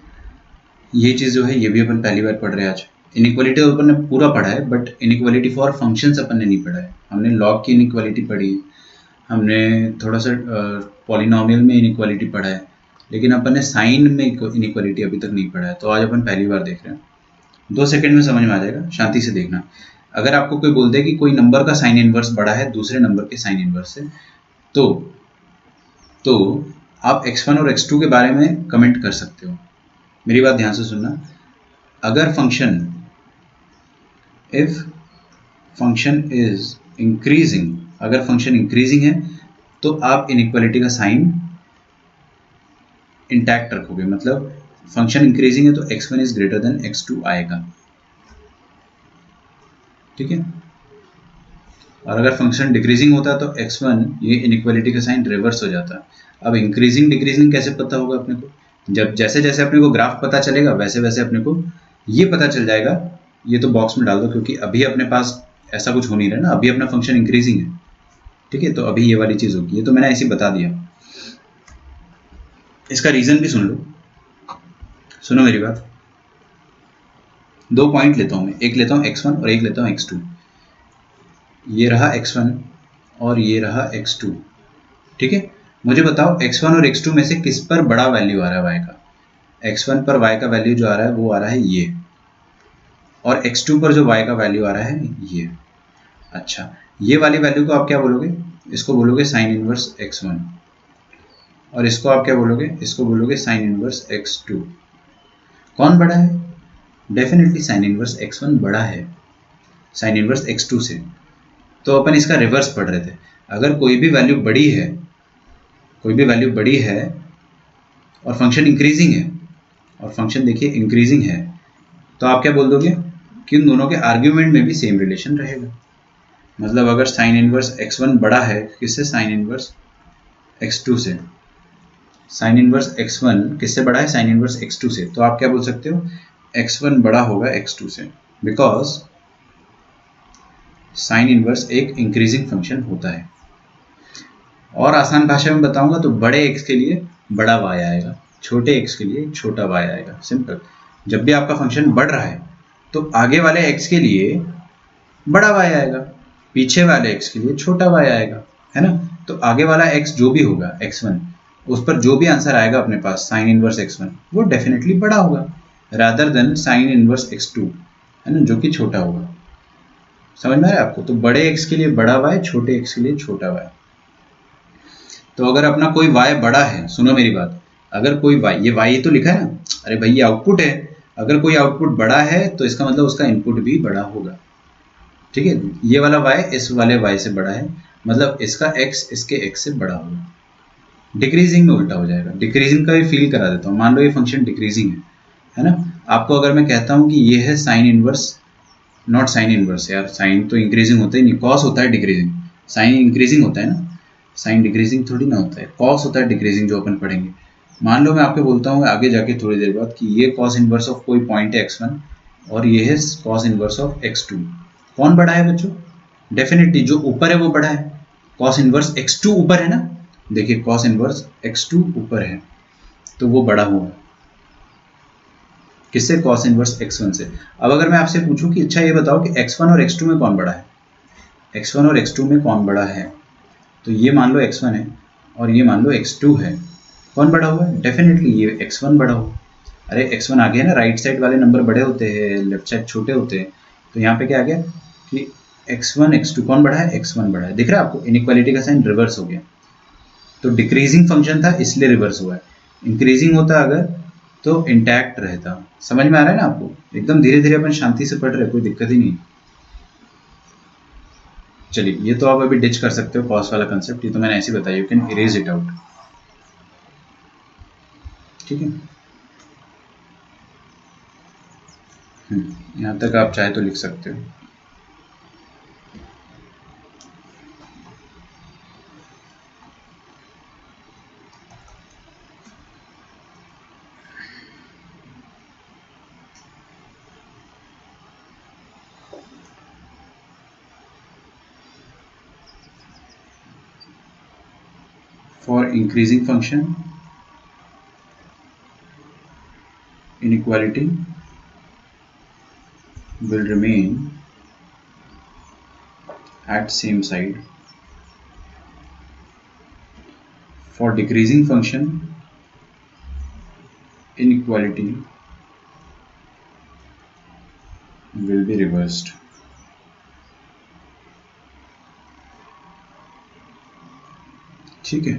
S1: ये चीज़ जो है ये भी अपन पहली बार पढ़ रहे हैं आज। इनइक्वालिटी तो अपन ने पूरा पढ़ा है, बट इनइक्वालिटी फॉर फंक्शंस अपन ने नहीं पढ़ा है। हमने लॉग की इनइक्वालिटी पढ़ी है, हमने थोड़ा सा पॉलिनोमियल में इनइक्वालिटी पढ़ा है, लेकिन अपन ने साइन में इनइक्वालिटी अभी तक नहीं पढ़ा है। तो आज अपन पहली बार देख रहे हैं। 2 सेकंड में समझ में आ जाएगा, शांति से देखना। अगर आपको कोई बोल दे कि कोई नंबर का साइन इनवर्स बड़ा है दूसरे नंबर के साइन इनवर्स से, तो आप x1 और x2 के बारे में कमेंट कर सकते हो। मेरी बात ध्यान से सुनना। अगर function, if function is increasing, अगर फंक्शन इंक्रीजिंग है तो आप इनइक्वालिटी का साइन इंटैक्ट रखोगे। मतलब फंक्शन इंक्रीजिंग है तो x1 is greater than x2 आएगा, ठीक है। और अगर फंक्शन डिक्रीजिंग होता है तो x1 ये इनइक्वालिटी का साइन रिवर्स हो जाता है। अब इंक्रीजिंग डिक्रीजिंग कैसे पता होगा अपने को, जब जैसे जैसे अपने को ग्राफ पता चलेगा वैसे वैसे अपने को ये पता चल जाएगा। ये तो बॉक्स में डाल दो क्योंकि अभी अपने पास ऐसा कुछ हो नहीं रहा ना, अभी अपना फंक्शन इंक्रीजिंग है, ठीक है। तो अभी ये वाली चीज़ होगी, ये तो मैंने ऐसे ही बता दिया। इसका रीज़न भी सुन लो, सुनो मेरी बात। 2 पॉइंट लेता हूँ मैं, एक लेता हूँ x1 और एक लेता हूँ x2। ये रहा x1 और ये रहा x2, ठीक है। मुझे बताओ x1 और x2 में से किस पर बड़ा वैल्यू आ रहा है y का। x1 पर y का वैल्यू जो आ रहा है वो आ रहा है ये, और x2 पर जो y का वैल्यू आ रहा है ये। अच्छा, ये वाली वैल्यू को आप क्या बोलोगे, इसको बोलोगे साइन इनवर्स x1, और इसको आप क्या बोलोगे, इसको बोलोगे साइन इनवर्स x2। कौन बड़ा है, डेफिनेटली साइन इनवर्स x1 बड़ा है साइन इनवर्स x2 से। तो अपन इसका रिवर्स पढ़ रहे थे। अगर कोई भी वैल्यू बड़ी है, कोई भी वैल्यू बड़ी है और फंक्शन इंक्रीजिंग है, और फंक्शन देखिए इंक्रीजिंग है, तो आप क्या बोल दोगे कि उन दोनों के आर्ग्यूमेंट में भी सेम रिलेशन रहेगा। मतलब अगर साइन इनवर्स x1 बड़ा है किससे, साइन इनवर्स x2 से, साइन इनवर्स x1 किससे बड़ा है, साइन इनवर्स x2 से, तो आप क्या बोल सकते हो, x1 बड़ा होगा x2 से, बिकॉज साइन इनवर्स एक इंक्रीजिंग फंक्शन होता है। और आसान भाषा में बताऊंगा तो बड़े x के लिए बड़ा y आएगा, छोटे x के लिए छोटा y आएगा। सिंपल। जब भी आपका फंक्शन बढ़ रहा है तो आगे वाले x के लिए बड़ा y आएगा, पीछे वाले x के लिए छोटा y आएगा, है ना। तो आगे वाला x जो भी होगा x1, उस पर जो भी आंसर आएगा अपने पास साइन इनवर्स x1 वो डेफिनेटली बड़ा होगा rather than sine inverse x2, है ना, जो कि छोटा होगा। समझ में आ रहा है आपको। तो बड़े x के लिए बड़ा y, छोटे x के लिए छोटा y। तो अगर अपना कोई y बड़ा है, सुनो मेरी बात, अगर कोई y, ये y तो लिखा है ना, अरे भाई ये आउटपुट है, अगर कोई आउटपुट बड़ा है तो इसका मतलब उसका इनपुट भी बड़ा होगा, ठीक है। ये वाला y इस वाले y से बड़ा है, मतलब इसका x इसके x से बड़ा होगा। डिक्रीजिंग में उल्टा हो जाएगा। डिक्रीजिंग का भी फील करा देता हूँ। मान लो ये फंक्शन डिक्रीजिंग है ना। आपको अगर मैं कहता हूँ कि ये है sine inverse not sine inverse यार, साइन तो इंक्रीजिंग होता ही नहीं, कॉस होता है डिक्रीजिंग, साइन इंक्रीजिंग होता है ना, साइन डिक्रीजिंग थोड़ी ना होता है, कॉस होता है डिक्रीजिंग जो अपन पढ़ेंगे। मान लो मैं आपको बोलता हूँ आगे जाके थोड़ी देर बाद कि ये कॉस इनवर्स ऑफ कोई पॉइंट है x1 और ये है कॉस इनवर्स ऑफ x2, कौन बड़ा है बच्चों? डेफिनेटली जो ऊपर है वो बड़ा है, कॉस इनवर्स x2 ऊपर है ना, देखिए कॉस इनवर्स x2 ऊपर है तो वो बड़ा हुआ किससे? कॉस इनवर्स x1 से। अब अगर मैं आपसे पूछूं कि अच्छा ये बताओ कि x1 और x2 में कौन बड़ा है, x1 और x2 में कौन बड़ा है, तो ये मान लो x1 है और ये मान लो x2 है, कौन बड़ा हुआ है? डेफिनेटली ये x1 बड़ा हुआ। अरे x1 आगे है ना, राइट साइड वाले नंबर बड़े होते हैं, लेफ्ट साइड छोटे होते हैं, तो यहाँ पे क्या आ गया कि x1 x2 कौन बड़ा है? x1 बड़ा है। दिख रहा है आपको, इनइक्वालिटी का साइन रिवर्स हो गया, तो डिक्रीजिंग फंक्शन था इसलिए रिवर्स हुआ है, इंक्रीजिंग होता अगर तो इंटैक्ट रहता। समझ में आ रहा है ना आपको? एकदम धीरे धीरे अपन शांति से पढ़ रहे, कोई दिक्कत ही नहीं। चलिए ये तो आप अभी डिच कर सकते हो कॉस वाला कंसेप्ट, ये तो मैंने ऐसे बताया, you can erase it out, ठीक है। यहाँ तक आप चाहे तो लिख सकते हो। For increasing function, inequality will remain at same side. For decreasing function, inequality will be reversed. ठीक है,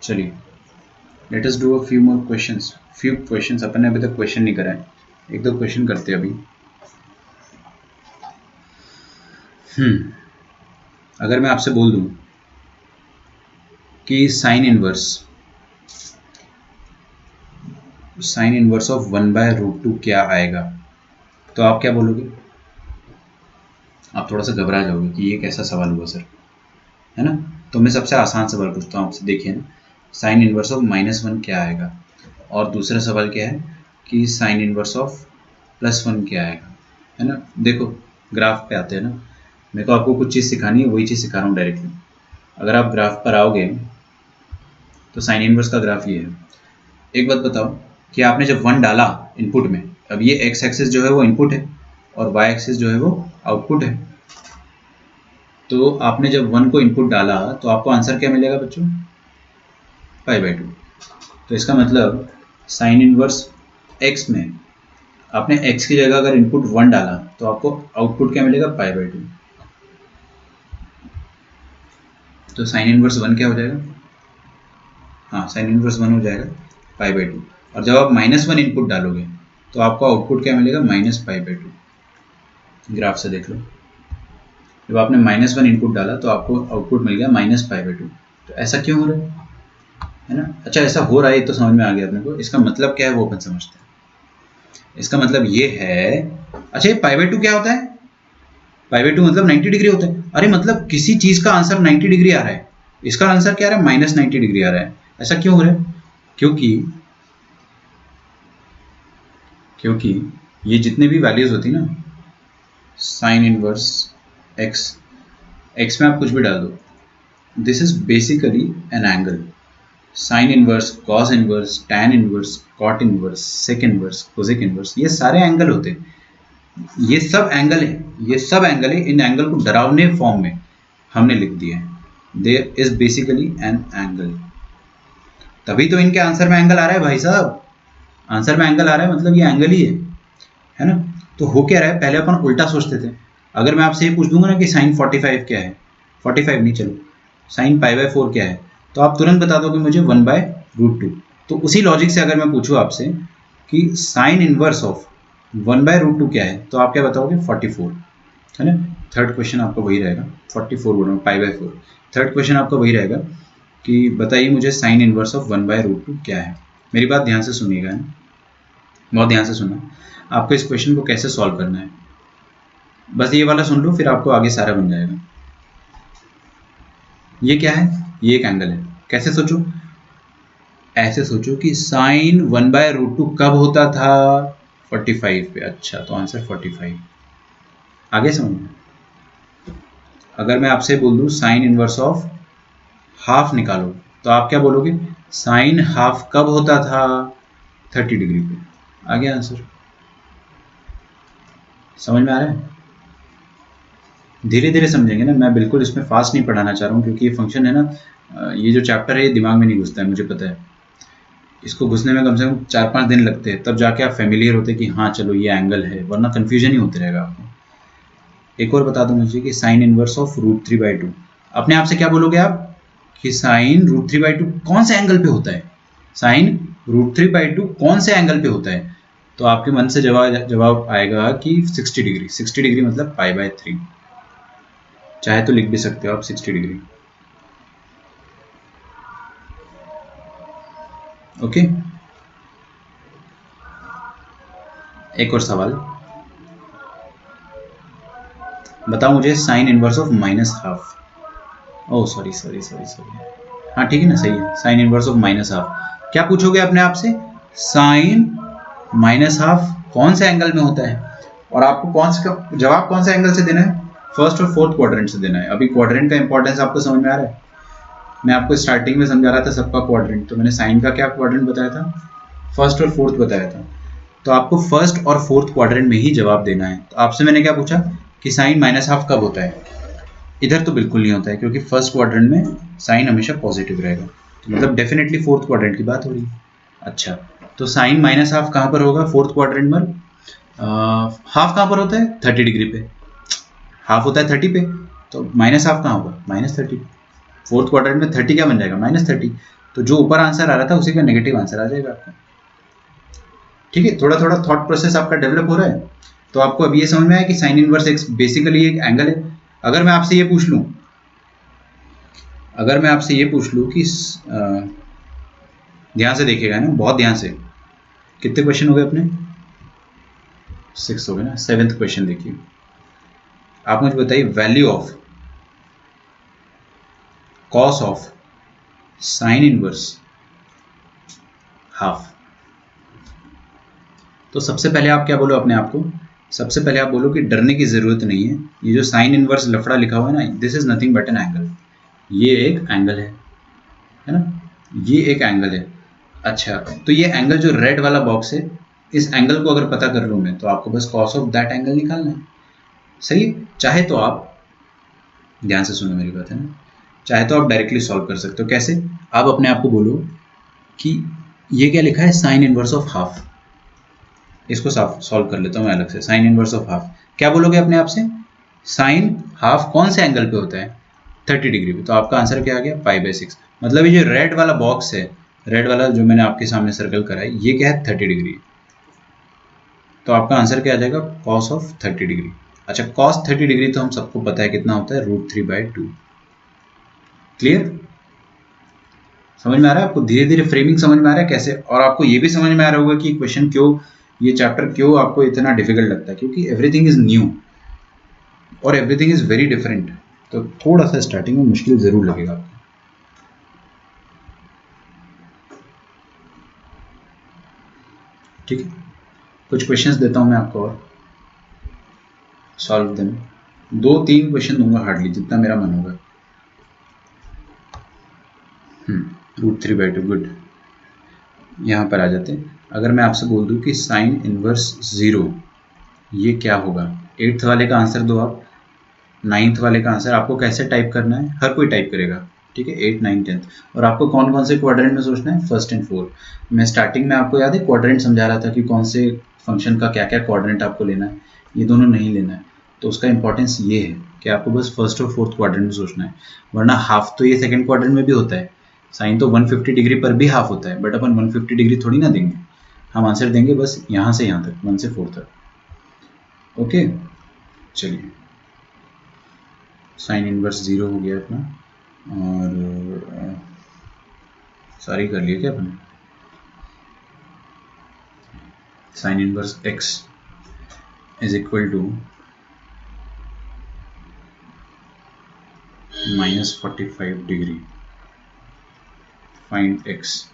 S1: चलिए let us do a few more questions. Few questions अपन ने अभी तक क्वेश्चन नहीं कराए, एक दो क्वेश्चन करते हैं अभी। अगर मैं आपसे बोल दूं कि साइन इनवर्स ऑफ 1/√2 क्या आएगा, तो आप क्या बोलोगे? आप थोड़ा सा घबरा जाओगे कि ये कैसा सवाल हुआ सर, है ना। तो मैं सबसे आसान सवाल पूछता हूँ आपसे, देखिए ना, साइन इनवर्स ऑफ -1 क्या आएगा, और दूसरा सवाल क्या है कि साइन इनवर्स ऑफ +1 क्या आएगा, है ना। देखो ग्राफ पे आते हैं ना, मेरे को आपको कुछ चीज़ सिखानी है, वही चीज़ सिखा रहा हूँ डायरेक्टली। अगर आप ग्राफ पर आओगे तो साइन इनवर्स का ग्राफ ये है। एक बात बताओ कि आपने जब 1 डाला इनपुट में, अब ये एक्स एक्सिस जो है वो इनपुट है और वाई एक्सिस जो है वो आउटपुट है, तो आपने जब 1 को इनपुट डाला तो आपको आंसर क्या मिलेगा बच्चों? π/2। तो इसका मतलब साइन इनवर्स x में आपने x की जगह अगर इनपुट 1 डाला तो आपको आउटपुट क्या मिलेगा? π/2। तो साइन इनवर्स 1 क्या हो जाएगा? हाँ, साइन इनवर्स 1 हो जाएगा π/2। और जब आप -1 इनपुट डालोगे तो आपको आउटपुट क्या मिलेगा? -π/2। ग्राफ से देख लो, जब आपने -1 इनपुट डाला तो आपको आउटपुट मिल गया -π/2। तो ऐसा क्यों हो रहा है ना। अच्छा ऐसा हो रहा है तो समझ में आ गया अपने को, इसका मतलब क्या है वो अपन समझते हैं। इसका मतलब ये है, अच्छा ये π/2 क्या होता है? π/2 मतलब 90 डिग्री होता है। अरे मतलब किसी चीज का आंसर 90 डिग्री आ रहा है, इसका आंसर क्या आ रहा है? -90 डिग्री आ रहा है। ऐसा क्यों हो रहा है? क्योंकि ये जितने भी वैल्यूज होती ना, साइन इनवर्स एक्स में आप कुछ भी डाल दो, this is basically an angle. Sine inverse, cos inverse, tan inverse, cot inverse, sec inverse, cosec inverse, ये सारे एंगल होते हैं, ये सब एंगल है, ये सब एंगल है। इन एंगल को डरावने फॉर्म में हमने लिख दिया है, there is basically an angle. तभी तो इनके आंसर में एंगल आ रहा है भाई साहब, आंसर में एंगल आ रहा है मतलब ये एंगल ही है ना। तो हो क्या रहा है, पहले अपन उल्टा सोचते थे। अगर मैं आपसे ये पूछ दूंगा ना कि साइन 45 क्या है, 45 नहीं, चलो साइन π/4 क्या है, तो आप तुरंत बता दोगे मुझे 1/√2। तो उसी लॉजिक से अगर मैं पूछूँ आपसे कि साइन इनवर्स ऑफ 1/√2 क्या है, तो आप क्या बताओगे? 44, है ना। थर्ड क्वेश्चन आपका वही रहेगा, 44 बोल रहा हूँ, π/4। थर्ड क्वेश्चन आपका वही रहेगा कि बताइए मुझे साइन इनवर्स ऑफ 1/√2 क्या है। मेरी बात ध्यान से सुनिएगा, बहुत ध्यान से सुनना। आपको इस क्वेश्चन को कैसे सॉल्व करना है, बस ये वाला सुन लो, फिर आपको आगे सारा बन जाएगा। ये क्या है, ये एक एंगल है। कैसे सोचो, ऐसे सोचो कि साइन 1/√2 कब होता था, 45 पे। अच्छा, तो आंसर 45। आगे समझ में। अगर मैं आपसे बोल दूं साइन इनवर्स ऑफ हाफ निकालो, तो आप क्या बोलोगे, साइन हाफ कब होता था, 30 डिग्री पे। आ गया आंसर। समझ में आ रहा है? धीरे धीरे समझेंगे ना, मैं बिल्कुल इसमें फास्ट नहीं पढ़ाना चाह रहा हूँ, क्योंकि ये फंक्शन है ना, ये जो चैप्टर है ये दिमाग में नहीं घुसता है, मुझे पता है। इसको घुसने में कम से कम 4-5 दिन लगते हैं, तब जाके आप फेमिलियर होते कि हाँ चलो ये एंगल है, वरना कन्फ्यूजन ही होते रहेगा आपको। एक और बता दो मुझे कि साइन इनवर्स ऑफ √3/2, अपने आप से क्या बोलोगे आप कि साइन √3/2 कौन से एंगल पे होता है, साइन √3/2 कौन से एंगल पे होता है, तो आपके मन से जवाब आएगा कि 60 डिग्री। 60 डिग्री मतलब π/3, चाहे तो लिख भी सकते हो आप 60 डिग्री। ओके, एक और सवाल बताओ मुझे, sine inverse of -½ oh sorry sorry sorry sorry, हाँ ठीक है ना, सही है, साइन इनवर्स ऑफ -½ क्या पूछोगे अपने आप से, साइन -½ कौन से एंगल में होता है, और आपको कौन सा जवाब कौन से एंगल से देना है, फर्स्ट और फोर्थ क्वाड्रेंट से देना है। अभी क्वाड्रेंट का इंपॉर्टेंस आपको समझ में आ रहा है, मैं आपको स्टार्टिंग में समझा रहा था सबका क्वाड्रेंट, तो मैंने साइन का क्या क्वाड्रेंट बताया था, फर्स्ट और फोर्थ बताया था, तो आपको फर्स्ट और फोर्थ क्वाड्रेंट में ही जवाब देना है। तो आपसे मैंने क्या पूछा कि साइन -½ कब होता है, इधर तो बिल्कुल नहीं होता है, क्योंकि फर्स्ट क्वाड्रेंट में साइन हमेशा पॉजिटिव रहेगा, तो मतलब डेफिनेटली फोर्थ क्वाड्रेंट की बात हो रही है। अच्छा, तो साइन -½ कहाँ पर होगा फोर्थ क्वाड्रेंट में, हाफ कहाँ पर होता है, 30 डिग्री पे, हाफ होता है 30 पे, तो -½ कहाँ होगा, -30। फोर्थ क्वाड्रेंट में 30 क्या बन जाएगा, -30, तो जो ऊपर आंसर आ रहा था उसी का नेगेटिव आंसर आ जाएगा आपका। ठीक है, थोड़ा थोड़ा थॉट प्रोसेस आपका डेवलप हो रहा है, तो आपको अब ये समझ में आया कि साइन इनवर्स एक बेसिकली एक एंगल है। अगर मैं आपसे ये पूछ लूं, अगर मैं आपसे ये पूछ लूं कि ध्यान से देखिएगा ना, बहुत ध्यान से, कितने क्वेश्चन हो गए अपने, 6 हो गए ना, 7th क्वेश्चन देखिए, आप मुझे बताइए value of cos of sine inverse half. तो सबसे पहले आप क्या बोलो अपने आप को, सबसे पहले आप बोलो कि डरने की ज़रूरत नहीं है, ये जो साइन इनवर्स लफड़ा लिखा हुआ है ना, this is nothing but an angle, ये एक एंगल है ना, ये एक एंगल है। अच्छा, तो ये एंगल जो रेड वाला बॉक्स है, इस एंगल को अगर पता कर लूँ मैं, तो आपको बस कॉस ऑफ दैट एंगल निकालना है। सही, चाहे तो आप ध्यान से सुनो मेरी बात है ना, चाहे तो आप डायरेक्टली सॉल्व कर सकते हो। कैसे, आप अपने आप को बोलो कि ये क्या लिखा है, साइन इनवर्स ऑफ हाफ, इसको सॉल्व कर लेता हूँ मैं अलग से, साइन इनवर्स ऑफ हाफ, क्या बोलोगे अपने आप से, साइन हाफ कौन से एंगल पे होता है, 30 डिग्री पे, तो आपका आंसर क्या आ गया, π/6। मतलब ये जो रेड वाला बॉक्स है, रेड वाला जो मैंने आपके सामने सर्कल करा है, ये क्या है, 30 डिग्री, तो आपका आंसर क्या आ जाएगा, कॉस ऑफ 30 डिग्री। अच्छा, कॉस 30 डिग्री तो हम सबको पता है कितना होता है, √3/2। क्लियर, समझ में आ रहा है आपको, धीरे धीरे फ्रेमिंग समझ में आ रहा है कैसे, और आपको ये भी समझ में आ रहा होगा कि क्वेश्चन क्यों, ये चैप्टर क्यों आपको इतना डिफिकल्ट लगता है, क्योंकि एवरीथिंग इज न्यू और एवरीथिंग इज वेरी डिफरेंट, तो थोड़ा सा स्टार्टिंग में मुश्किल जरूर लगेगा आपको। ठीक है, कुछ क्वेश्चंस देता हूं मैं आपको और सॉल्व देम, 2-3 क्वेश्चन दूंगा हार्डली, जितना मेरा मन होगा। √3/2, गुड। यहाँ पर आ जाते हैं, अगर मैं आपसे बोल दूं कि साइन इनवर्स 0 ये क्या होगा, 8th वाले का आंसर दो आप, 9th वाले का आंसर आपको कैसे टाइप करना है, हर कोई टाइप करेगा, ठीक है, 8, 9, 10th, और आपको कौन कौन से क्वाड्रेंट में सोचना है, फर्स्ट एंड फोर्थ। मैं स्टार्टिंग में आपको याद है क्वाड्रेंट समझा रहा था कि कौन से फंक्शन का क्या क्या क्वाड्रेंट आपको लेना है, ये दोनों नहीं लेना है, तो उसका इंपॉर्टेंस ये है कि आपको बस फर्स्ट और फोर्थ क्वाड्रेंट में सोचना है, वरना हाफ तो ये सेकेंड क्वाड्रेंट में भी होता है, साइन तो 150 डिग्री पर भी हाफ होता है, बट अपन 150 डिग्री थोड़ी ना देंगे, हम आंसर देंगे बस यहाँ से यहाँ तक, 1 से 4 तक। ओके, चलिए, साइन इनवर्स 0 हो गया अपना, और सारी कर लिए क्या अपने, sine inverse x is equal to -45 degree, find x.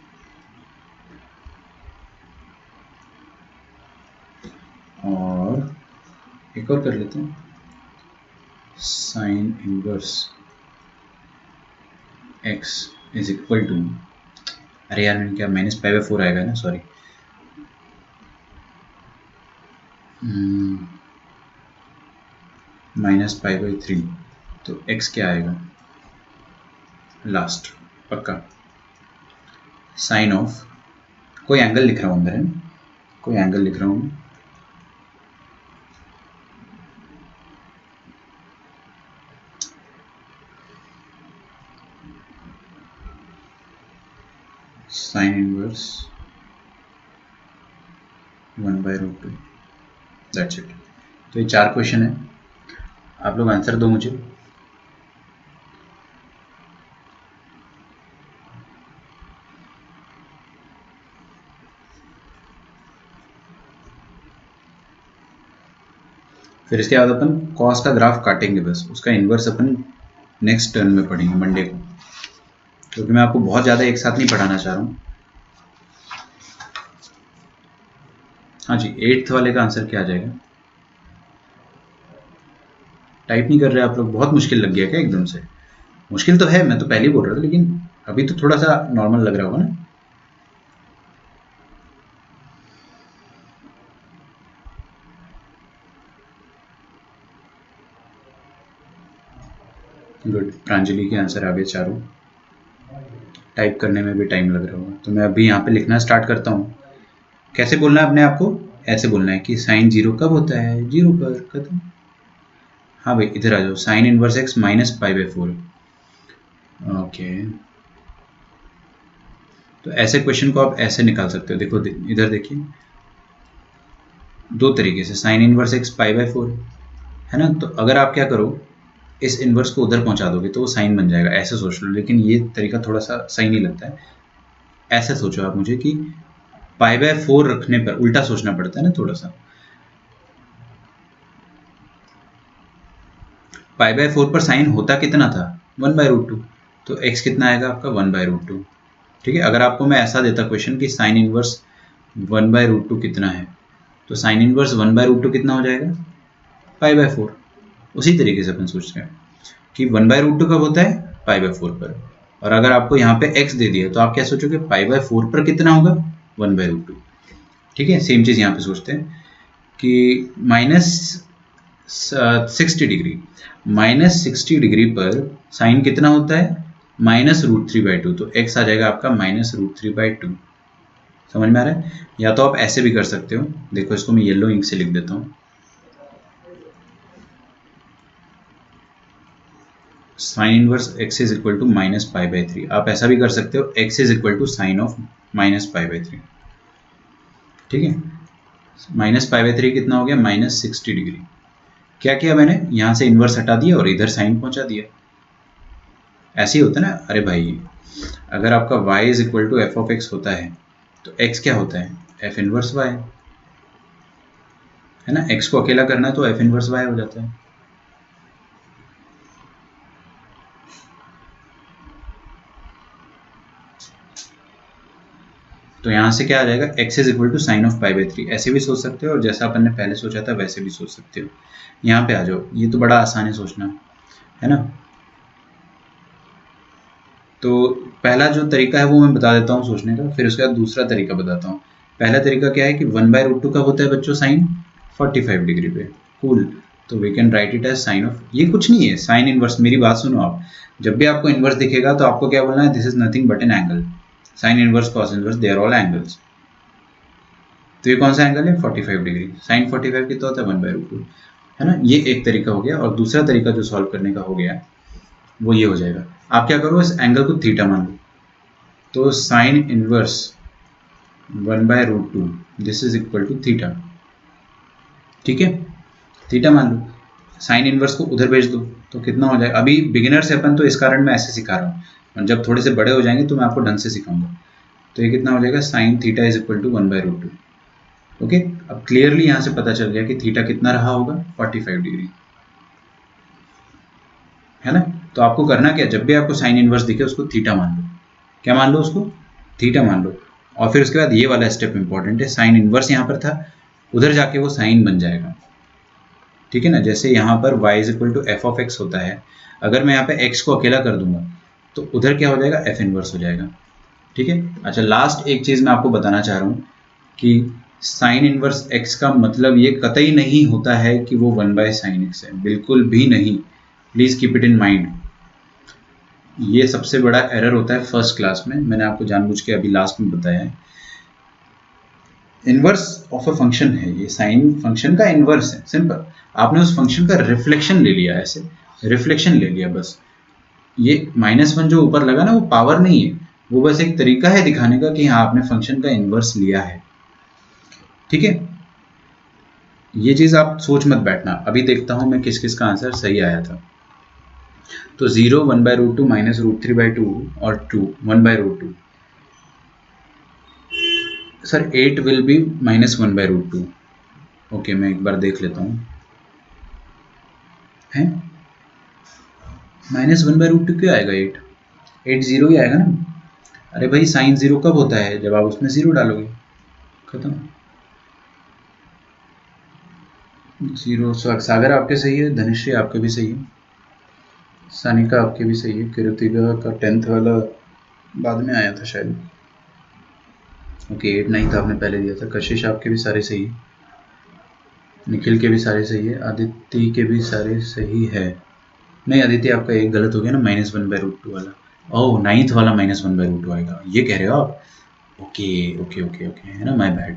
S1: और एक और कर लेते हैं, sine inverse x is equal to, अरे यार मैंने क्या -π/4 आएगा ना, सॉरी, -π/3, तो x क्या आएगा लास्ट, पक्का साइन ऑफ, कोई एंगल लिख रहा हूँ अंदर, है ना, कोई एंगल लिख रहा हूँ, साइन इनवर्स 1/√2, दैट्स इट। तो ये 4 क्वेश्चन है, आप लोग आंसर दो मुझे। फिर इसके बाद अपन कॉस का ग्राफ काटेंगे, बस उसका इन्वर्स अपन नेक्स्ट टर्न में पढ़ेंगे मंडे को, क्योंकि मैं आपको बहुत ज़्यादा एक साथ नहीं पढ़ाना चाह रहा हूँ। हाँ जी, 8th वाले का आंसर क्या आ जाएगा? टाइप नहीं कर रहे आप लोग, बहुत मुश्किल लग गया क्या एकदम से? मुश्किल तो है, मैं तो पहले ही बोल रहा था, लेकिन अभी तो थोड़ा सा नॉर्मल लग रहा होगा ना। गुड, प्रांजलि के आंसर आ गए चारों। टाइप करने में भी टाइम लग रहा होगा, तो मैं अभी यहाँ पे लिखना स्टार्ट करता हूँ। कैसे बोलना है अपने आप को? ऐसे बोलना है कि साइन 0 कब होता है? 0 पर, खत्म। हाँ भाई इधर आ जाओ, साइन इनवर्स एक्स -π/4। ओके, तो ऐसे क्वेश्चन को आप ऐसे निकाल सकते हो, देखो इधर देखिए, दो तरीके से, साइन इनवर्स एक्स π/4 है ना, तो अगर आप क्या करो, इस इन्वर्स को उधर पहुंचा दोगे तो वो साइन बन जाएगा, ऐसे सोच लो, लेकिन ये तरीका थोड़ा सा सही नहीं लगता है। ऐसे सोचो आप मुझे कि π/4 रखने पर उल्टा सोचना पड़ता है ना थोड़ा सा। π/4 पर साइन होता कितना था? 1/√2, तो x कितना आएगा आपका? 1/√2। ठीक है, अगर आपको मैं ऐसा देता क्वेश्चन कि साइन इनवर्स 1/√2 कितना है, तो साइन इनवर्स 1/√2 कितना हो जाएगा? π/4। उसी तरीके से अपन सोचते हैं कि 1/√2 कब होता है? π/4 पर। और अगर आपको यहाँ पे x दे दिया तो आप क्या सोचोगे? π/4 पर कितना होगा? 1/√2। ठीक है, सेम चीज़ यहाँ पे सोचते हैं कि -60 डिग्री, -60 डिग्री पर साइन कितना होता है? -√3/2, तो x आ जाएगा आपका -√3/2। समझ में आ रहा है? या तो आप ऐसे भी कर सकते हो, देखो इसको मैं येलो इंक से लिख देता हूँ, sine inverse x is equal to -π/3। आप ऐसा भी कर सकते हो, x is equal to sine of -π/3। ठीक है, -π/3 कितना हो गया? -60 डिग्री। क्या किया मैंने? यहाँ से इन्वर्स हटा दिया और इधर साइन पहुंचा दिया। ऐसे ही होता है ना। अरे भाई, अगर आपका y is equal to f(x) होता है तो x क्या होता है? f इनवर्स y, है ना। x को अकेला करना है तो f इनवर्स y हो जाता है। तो यहाँ से क्या आ जाएगा? x is equal to sine of π/3। ऐसे भी सोच सकते हो और जैसा अपन ने पहले सोचा था वैसे भी सोच सकते हो। यहाँ पे आ जाओ, ये तो बड़ा आसान है सोचना, है ना। तो पहला जो तरीका है वो मैं बता देता हूँ सोचने का, फिर उसके बाद दूसरा तरीका बताता हूँ। पहला तरीका क्या है कि 1/√2 कब होता है बच्चों? साइन 45 डिग्री पे। कूल, तो we can write it as sine of, ये कुछ नहीं है, साइन इनवर्स। मेरी बात सुनो आप, जब भी आपको इनवर्स दिखेगा तो आपको क्या बोलना है? This is nothing but an angle. Sine inverse, cos inverse, they are all angles. तो ये कौन सा एंगल है? 45 डिग्री। साइन 45 कितना होता है? 1/√2, है ना। ये एक तरीका हो गया। और दूसरा तरीका जो सॉल्व करने का हो गया वो ये हो जाएगा, आप क्या करो, इस एंगल को थीटा मान लो, तो sine inverse 1/√2 this is equal to theta. ठीक है, थीटा मान लो, साइन इनवर्स को उधर भेज दो तो कितना हो जाएगा? अभी बिगिनर से अपन, तो इस कारण मैं ऐसे सिखा रहा हूँ, और जब थोड़े से बड़े हो जाएंगे तो मैं आपको ढंग से सिखाऊंगा। तो ये कितना हो जाएगा? Sine theta is equal to 1/√2। Okay, अब क्लियरली यहाँ से पता चल गया कि थीटा कितना रहा होगा, 45 डिग्री, है ना। तो आपको करना क्या, जब भी आपको साइन इनवर्स दिखे उसको थीटा मान लो। क्या मान लो उसको, थीटा मान लो। और फिर उसके बाद ये वाला स्टेप इंपॉर्टेंट है, साइन इनवर्स यहाँ पर था, उधर जाके वो साइन बन जाएगा, ठीक है ना। जैसे यहाँ पर y is equal to f of x होता है, अगर मैं यहाँ पे x को अकेला कर दूंगा तो उधर क्या हो जाएगा, एफ इनवर्स हो जाएगा, ठीक है। अच्छा, लास्ट एक चीज़ मैं आपको बताना चाह रहा हूँ कि साइन इनवर्स x का मतलब ये कतई नहीं होता है कि वो 1/sin x है, बिल्कुल भी नहीं, please keep it in mind. ये सबसे बड़ा एरर होता है फर्स्ट क्लास में, मैंने आपको जानबूझ के अभी लास्ट में बताया है। इनवर्स ऑफ अ फंक्शन है ये, साइन फंक्शन का इनवर्स है, सिंपल। आपने उस फंक्शन का रिफ्लेक्शन ले लिया, ऐसे रिफ्लेक्शन ले लिया बस। ये -1 जो ऊपर लगा ना, वो पावर नहीं है, वो बस एक तरीका है दिखाने का कि हाँ आपने फंक्शन का इनवर्स लिया है, ठीक है। ये चीज़ आप सोच मत बैठना, अभी देखता हूँ मैं किस किस का आंसर सही आया था। तो 0 1/√2 -√3/2 और 2 1/√2, सर 8 विल बी -1/√2। ओके, मैं एक बार देख लेता हूँ, है -1/√2 क्यों आएगा, 8 0 ही आएगा ना। अरे भाई साइन 0 कब होता है, जब आप उसमें 0 डालोगे, खत्म। 0, सागर आपके सही है, धनुश्री आपके भी सही है, सानिका आपके भी सही है, कृतिका का 10th वाला बाद में आया था शायद। ओके, 8 9 आपने पहले दिया था। कशिश आपके भी सारे सही है, निखिल के भी सारे सही है, आदित्य के भी सारे सही है। नहीं आदित्य, आपका एक गलत हो गया ना, -1/√2 वाला। ओह, 9th वाला -1/√2 आएगा, ये कह रहे हो आप। ओके ओके ओके ओके, है ना, माय बैड,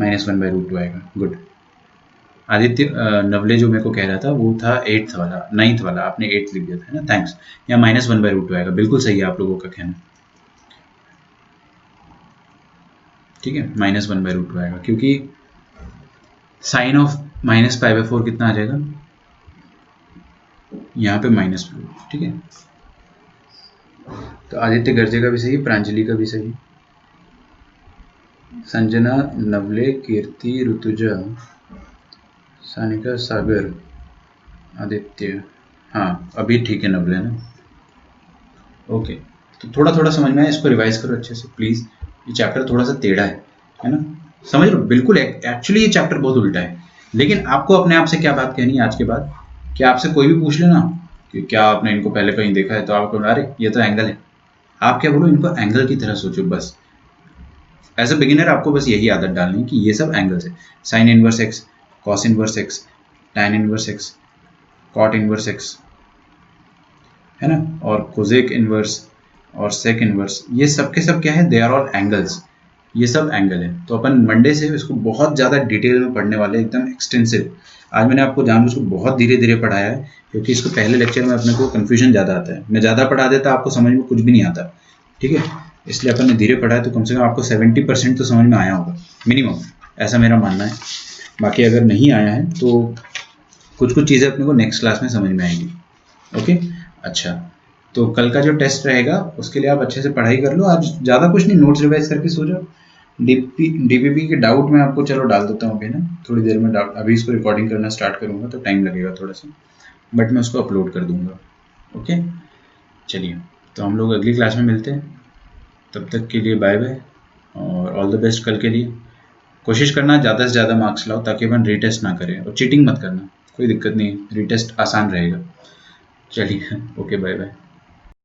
S1: -1/√2 आएगा, गुड। आदित्य नवले जो मेरे को कह रहा था वो था 8th वाला, 9th वाला, आपने 8th लिख दिया था, है ना, थैंक्स। यहाँ -1/√2 आएगा, बिल्कुल सही है आप लोगों का कहना, ठीक है, -1/√2 आएगा, क्योंकि साइन ऑफ -π/4 कितना आ जाएगा, यहाँ पे -2, ठीक है। तो आदित्य गर्जे का भी सही, प्रांजलि का भी सही, संजना, नवले, कीर्ति, ऋतुजा, सानिका, सागर, आदित्य, हाँ अभी ठीक है नवले ना। ओके, तो थोड़ा थोड़ा समझ में आया, इसको रिवाइज करो अच्छे से प्लीज़। ये चैप्टर थोड़ा सा टेढ़ा है ना, समझ लो बिल्कुल। एक्चुअली ये चैप्टर बहुत उल्टा है, लेकिन आपको अपने आप से क्या बात कहनी है आज के बाद, कि आपसे कोई भी पूछ लेना कि क्या आपने इनको पहले कहीं देखा है, तो आपको अरे ये तो एंगल है, आप क्या बोलो, इनको एंगल की तरह सोचो बस। एज अ बिगिनर आपको बस यही आदत डालनी है कि ये सब एंगल्स है, sine inverse x, cos inverse x, tan inverse x, cot inverse x, है ना, और कोजेक इनवर्स और सेक इनवर्स, ये सब के सब क्या है, दे आर ऑल एंगल्स, ये सब एंगल है। तो अपन मंडे से इसको बहुत ज़्यादा डिटेल में पढ़ने वाले, एकदम एक्सटेंसिव। आज मैंने आपको जानबूझ को बहुत धीरे धीरे पढ़ाया है, क्योंकि इसको पहले लेक्चर में अपने को कन्फ्यूजन ज़्यादा आता है, मैं ज़्यादा पढ़ा देता आपको समझ में कुछ भी नहीं आता, ठीक है। इसलिए अपन ने धीरे पढ़ा है, तो कम से कम आपको 70% तो समझ में आया होगा मिनिमम, ऐसा मेरा मानना है। बाकी अगर नहीं आया है तो कुछ कुछ चीज़ें अपने को नेक्स्ट क्लास में समझ में आएंगी, ओके। अच्छा, तो कल का जो टेस्ट रहेगा उसके लिए आप अच्छे से पढ़ाई कर लो, आज ज़्यादा कुछ नहीं, नोट्स रिवाइज करके सो जाओ। डीपीपी के डाउट में आपको चलो डाल देता हूँ अभी ना, थोड़ी देर में डाउट, अभी इसको रिकॉर्डिंग करना स्टार्ट करूँगा तो टाइम लगेगा थोड़ा सा, बट मैं उसको अपलोड कर दूँगा, ओके। चलिए, तो हम लोग अगली क्लास में मिलते हैं, तब तक के लिए बाय बाय और ऑल द बेस्ट कल के लिए। कोशिश करना ज़्यादा से ज़्यादा मार्क्स लाओ, ताकि अपन रीटेस्ट ना करें, और चीटिंग मत करना, कोई दिक्कत नहीं है, रीटेस्ट आसान रहेगा। चलिए, ओके, बाय बाय।